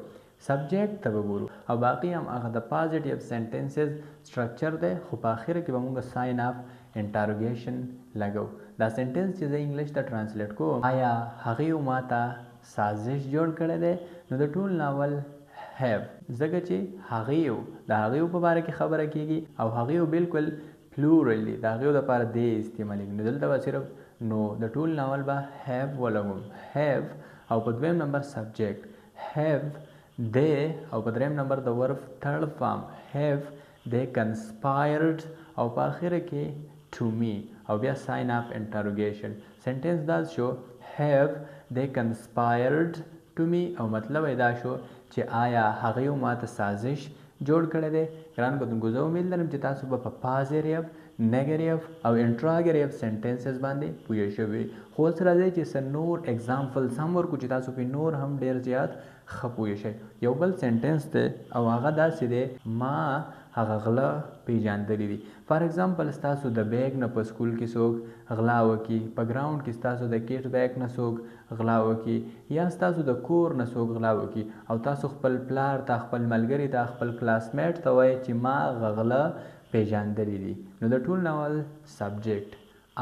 سبجیکټ ته به ګورو او باقي هم هغه د پازیټیو سنټنسز سټرکچر دی خو په اخره کې به موږ ساین اف انټاروګیشن لګو دا سنټنس چې زه انګلیش ته ټرانسلیټ کوم آیا هغې ما ته سازش جوړ کړی دی نو د ټول ناول have ځکه چې هغې د هغې په باره کې خبره کېږي او هغې بالکل پلورل دي د هغې دپاره دی استعمالېږي نو دلته به صرف نو د ټول ناول به have ولګوم have او په دویم نمبر سبجیکټ have they او په دریم نمبر د ورب third form have they conspired او په آخره کې to me او بیا sign of interrogation sentence دا شو have they conspired to me او مطلب دا شو چې آیا هغې ما ته سازش جوړ کړی دی ګران کتونکو زه امید لرم چې تاسو به په پازیټیو نیګیټیو او انټراګریف سنټنسز باندې پوه شوي خو اوس راځئ چې څه نور اګزامپلز هم ورکړو چې تاسو پې نور هم ډېر زیات ښه پوه شئ یو بل سنټنس دی او هغه داسې دی ما هغه غله پیژندلی دي فار ایگزامپل ستاسو د بیگ نه په سکول کې څوک غلا وکړي په ګراوند کې ستاسو د کیټ بیگ نه څوک غلا وکړي یا ستاسو د کور نه څوک غلا وکړي او تاسو خپل پلار ته خپل ملګري ته خپل کلاسمیټ ته وایي چې ما هغه غله پیژندلی دي نو د ټول ناول سبجیکټ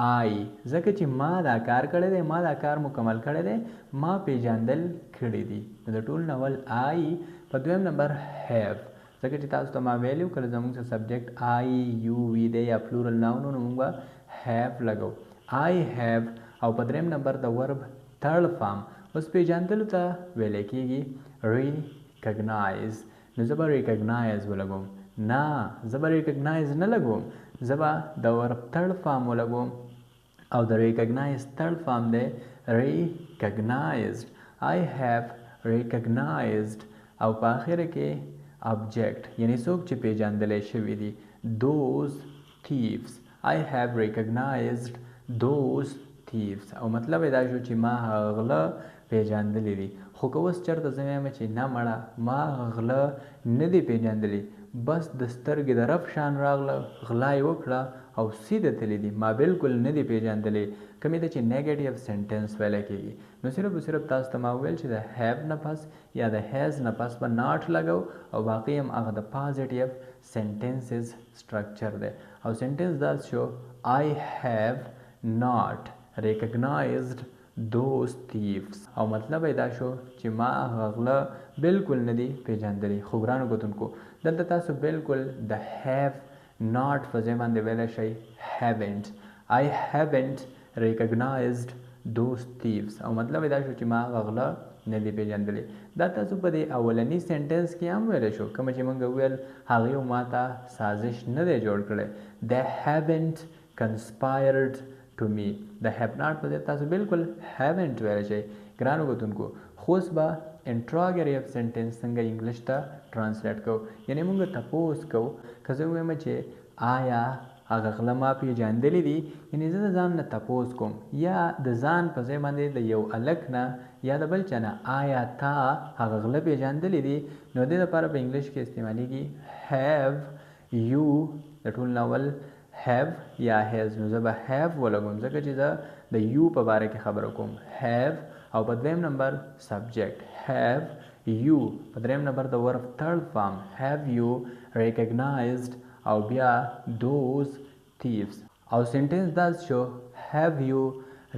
آی ځکه چې ما دا کار کړی دی ما دا کار مکمل کړی دی ما پیژندل کړي دي نو د ټول ناول آی په دویم نمبر هیو ځکه چې تاسو ته ما ویلي وو کله زموږ سره سبجیکټ آی یو وی دی یا پلورل ناون نو موږ به هیو لګو آی هیو او په دریم نمبر د ورب third form اوس پیژندلو ته ویلی کېږي ریکګنایز نو زه به ریکګنایز ولګوم نه زه به ریکګنایز نه لګوم زه به د ورب third form ولګوم او د ریکګنایز third form دی ریکګنایزډ I have recognized او په آخره کې object یعنی څوک چې پیژندلی شوي دي those thieves I have recognized those thieves او مطلب یې دا شو چې ما هغه غله پیژندلی دي خو که اوس چېرته زه وایم چې نه مړه ما هغه غله نه دي پیژندلی بس د سترګې د رب شان راغله غلا یې وکړه او سی د تللی دي ما بالکل نه دي پیژندلی کومې ته چې نیگیټیو سنټنس ویلی کېږي نو صرف او صرف تاسو ته ما وویل چې د هیو نه پس یا د هیز نه پس به ناټ لګو او باقي هم هغه د پازیټیو سنټنسز سټرکچر دی او سنټنس دا شو I have not recognized those thieves او مطلب یې دا شو چې ما هغه غله بالکل نه دي پیژندلی خو ګرانو کتونکو دلته تاسو بالکل د have not په ځای باندې ویلی شئ haven't I haven't recognized those thieves او مطلب یې دا شو چې ما هغه غله نه دي پیژندلی دا تاسو په دې اولني سنټنس کې هم ویلی شو کومه چې موږ وویل هغې ما ته سازش نه دی جوړ کړی they haven't conspired to me the have not په ځای تاسو بالکل haven't ویلی شئ ګرانو کتونکو خو اوس به انټراګریف سنټنس څنګه انګلیش ته ټرانسلیټ کوو یعنی موږ تپوس کوو که زه ووایم چې آیا هغه غله ما پیژندلی دي یعنې زه د ځان نه تپوس کوم یا د ځان په ځای باندې د یو هلک نه یا د بل چا نه آیا تا هغه غله پیژندلی دي نو دې دپاره په انګلیش کې استعمالیږي have you د ټول ناول have یا has نو زه به have ولګوم ځکه چې زه د you په باره کې خبره کوم have او په دویم نمبر سبجیکټ have you په دریم نمبر د ورب third form have you recognized او بیا those thieves او سنټنس دا شو have you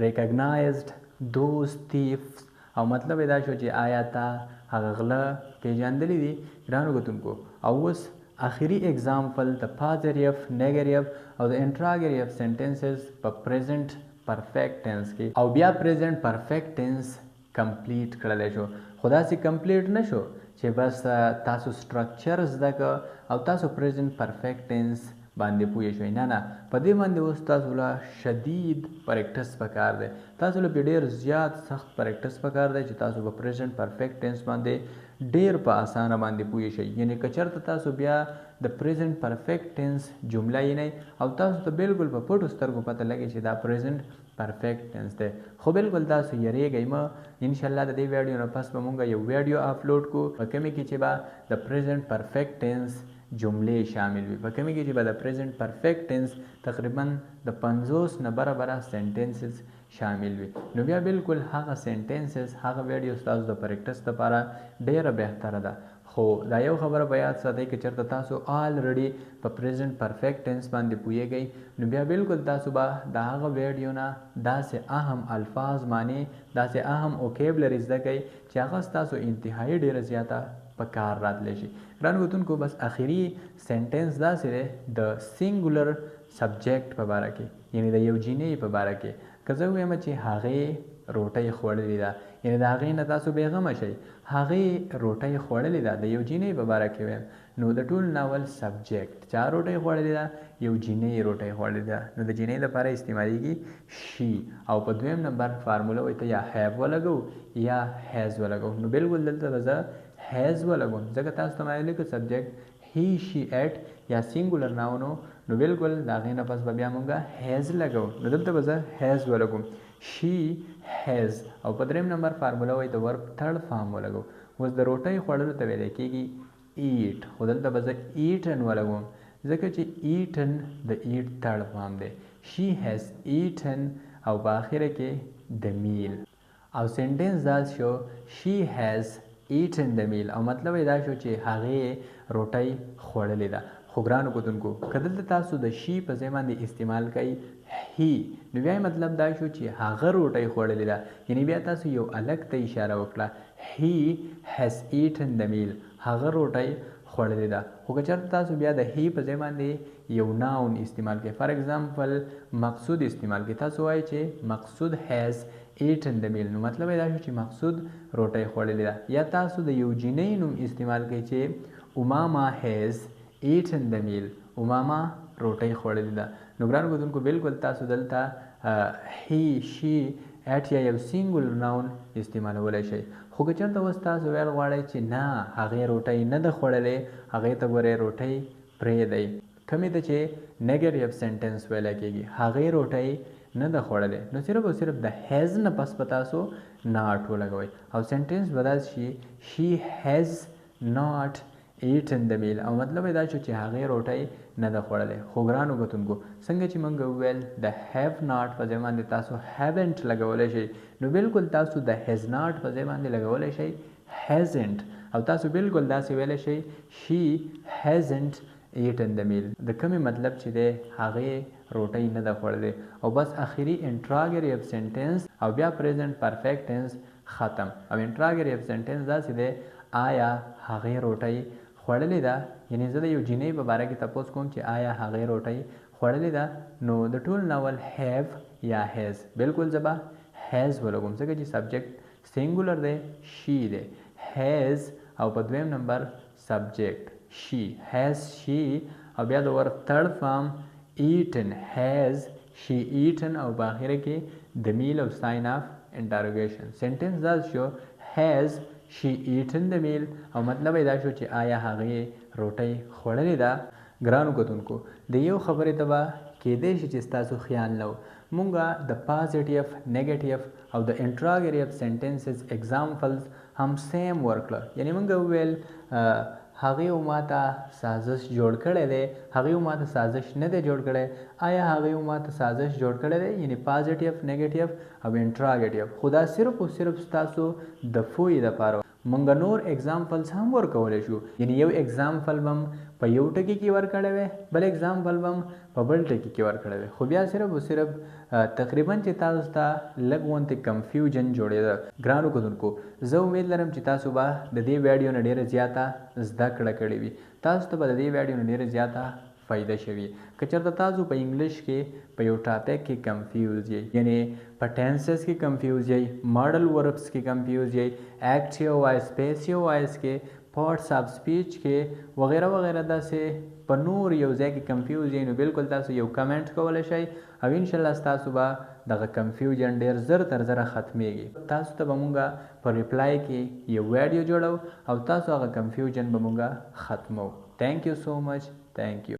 recognized those thieves او مطلب دا شو چې آیا تا هغه غله پیژندلی دي ګرانو کتونکو او اوس آخري اگزامپل د پازیټیو نیگیټیو او د انټراګریف سنټنسز په پریزنټ پرفیکټ ټینس کې او بیا پریزنټ پرفیکټ ټینس کمپلیټ کړلی شو خو داسې کمپلیټ نه شو چې بس تاسو سټرکچر زده که او تاسو پریزنټ پرفیکټ ټینس باندې پوه شئ نه په دې باندې اوس تاسو له شدید پریکټس پکار دی تاسو له ډېر زیات سخت پریکټس پکار دی چې تاسو په پریزنټ پرفیکټ ټینس باندې ډېر په اسانه باندې پوه شئ یعنی که چېرته تاسو بیا د پریزنټ پرفیکټ ټینس جمله یې نه او تاسو ته بالکل په پټو سترګو پته لګي چې دا پریزنټ پرفیکټ ټینس دی خو بالکل تاسو یریږئ مه انشاءالله د دې ویډیو نه پس به مونږ یو ویډیو اپلوډ کړو په کومې کې چې به د پریزنټ پرفیکټ ټینس جملې شامل وي په کومې کې چې به د پریزنټ پرفیکټ ټینس تقریبا د 50 نه برابره سنټنسز شامل وي نو بیا بالکل هغه سنټنسز هغه ویډیو ستاسو د پریکټس لپاره ډیره بهتره ده خو دا یو خبره په یاد ساتئ که چېرته تاسو آلریډي په پریزنټ پرفیکټ ټینس باندې پوهیږئ نو بیا بالکل تاسو به د هغه ویډیو نه داسې اهم الفاظ معنی داسې اهم اوکیبلري زده کوئ چې هغه ستاسو انتهایي ډیره زیاته په کار راتلی شي ګرانو کتونکو بس آخري سنټنس داسې دی د سینګولر سبجیکټ په باره کې یعنی د یو جینۍ په باره کې که زه ووایم چې هغې روټۍ خوړلې ده یعنی د هغې نه تاسو بېغمه شئ هغې روټۍ خوړلې ده د یو جینۍ په باره کې ویم نو د ټول ناول سبجیکټ چا روټۍ خوړلې ده یو جینۍ روټۍ خوړلې ده نو د جینۍ لپاره استعمالیږي شي او په دویم نمبر فارموله وایي ته یا هیو ولګو یا هیز ولګو نو بالکل دلته به زه هیز ولګوم ځکه تاسو ته ما ویلي که سبجیکټ هی شي ایټ یا سینګولر ناون نو بالکل د هغې نه پس به بیا مونږ هیز لګو نو دلته به زه هیز ولګوم شي هیز او په دریم نمبر فارموله وایي د ورب تھرډ فارم ولګو اوس د روټۍ خوړلو ته ویلی کېږي ایټ خو دلته به زه ایټن ولګوم ځکه چې ایټن د ایټ تھرډ فارم دی شي هیز ایټن او په آخره کې د میل او سنټنس دا شو شي هیز ایټن د میل او مطلب یې دا شو چې هغې روټۍ خوړلې ده خو ګرانو کتونکو که دلته تاسو د شي په ځای باندې استعمال کوئ هی نو بیا مطلب دا شو چې هغه روټۍ خوړلې ده یعنی بیا تاسو یو هلک ته اشاره وکړه هی هیز ایټن د میل هغه روټۍ خوړلې ده خو که چېرته تاسو بیا د هی په ځای باندې یو ناون استعمال کوئ فار ایگزامپل مقصود استعمال کوئ تاسو وایئ چې مقصود هیز ایټن د میل نو مطلب یې دا شو چې مقصود روټۍ خوړلې ده یا تاسو د یو جینۍ نوم استعمال کوئ چې اماما هیز ایټن د میل اماما روټۍ خوړلې ده نو ګرانو کتونکو بالکل تاسو دلته هی شي ایټ یا یو سینګولر ناون استعمالولی شئ خو که چېرته اوس تاسو ویل غواړئ چې نه هغې روټۍ نه ده خوړلې هغې ته ګورئ روټۍ پرېږدئ کومې ته چې نیګیټیو سنټنس ویلی کېږي هغې روټۍ نه ده خوړلې نو صرف او صرف د هیز نه پس به تاسو ناټ ولګوئ او سنټنس به داسې شي شي هیز ناٹ eaten the meal او مطلب دا شو چې هغې روټۍ نه ده خوړلې. خو ګرانو کتونکو څنګه چې موږ وویل د have not په ځای باندې تاسو haven't لګولی شئ نو بالکل تاسو د has not په ځای باندې لګولی شئ hasn't او تاسو بالکل داسې ویلی شئ she hasn't eaten the meal. د کومې مطلب چې دی هغې روټۍ نه ده خوړلې او بس اخري انټراګریف سنټنس او بیا پریزنټ پرفیکټ ټینس ختم. او انټراګریف سنټنس داسې دی آیا هغې روټۍ خوړلې ده، یعنی زه د یو جینۍ په باره کې تپوس کوم چې آیا هغې روټۍ خوړلې ده نو د ټول ناول have یا has بالکل زه به has ولګوم ځکه چې سبجیکټ سینګولر دی she دی has او په دویم نمبر سبجیکټ she has she او بیا د ورب تھرډ فارم eaten has she eaten او په اخره کې د میل او ساین آف انټروګیشن سنټنس دا شو has she eaten the meal او مطلب دا شو چې آیا هغې روټۍ خوړلې ده. ګرانو کتونکو د یو خبرې ته به کیدای شي چې ستاسو خیال نه و مونږه د پازیټیو نیګیټیو او د انټراګریف سنټنسز اگزامپلز هم سیم ورکړه، یعنی مونږ وویل هغې او ماته سازش جوړ کړی دی، هغې او ماته سازش نه دی جوړ کړی. آیا هغې او ماته سازش جوړ کړی دی، یعنی پازیټیو نیګیټیو او انټراګیټیو. خو دا صرف او صرف ستاسو د پوهې دپاره مونږ نور اگزامپلز هم ورکولی شو، یعنی یو اگزامپل به په یو ټکي کې ورکړی وی بل اگزامپل به په بل ټکي کې ورکړی وی، خو بیا صرف او صرف تقریبا چې تاسو ته لږ غونتې کنفیوژن جوړېده. ګرانو کتونکو زه امید لرم چې تاسو به د دې ویډیو نه ډېره زیاته زده کړه کړې وي، تاسو ته به د دې ویډیو نه ډېره زیاته فایده شوي. که چېرته تاسو په انګلیش کې په یو ټاپک کې کنفیوز یئ، یعنی په ټینسز کې کنفیوز یئ، ماډل وربس کې کنفیوز یئ، ایکټیو وایس پیسیو وایس کې، پارټس آف سپیچ کې وغیره وغیره داسې په نور یو ځای کې کنفیوز یئ نو بالکل تاسو یو کمنټ کولی شئ او انشاءالله ستاسو به دغه کنفیوژن ډېر زر تر زره ختمیږي. تاسو ته به مونږ په ریپلای کې یو ویډیو جوړو او تاسو هغه کنفیوژن به مونږ ختمو. تھینک یو سو مچ. تھینک یو.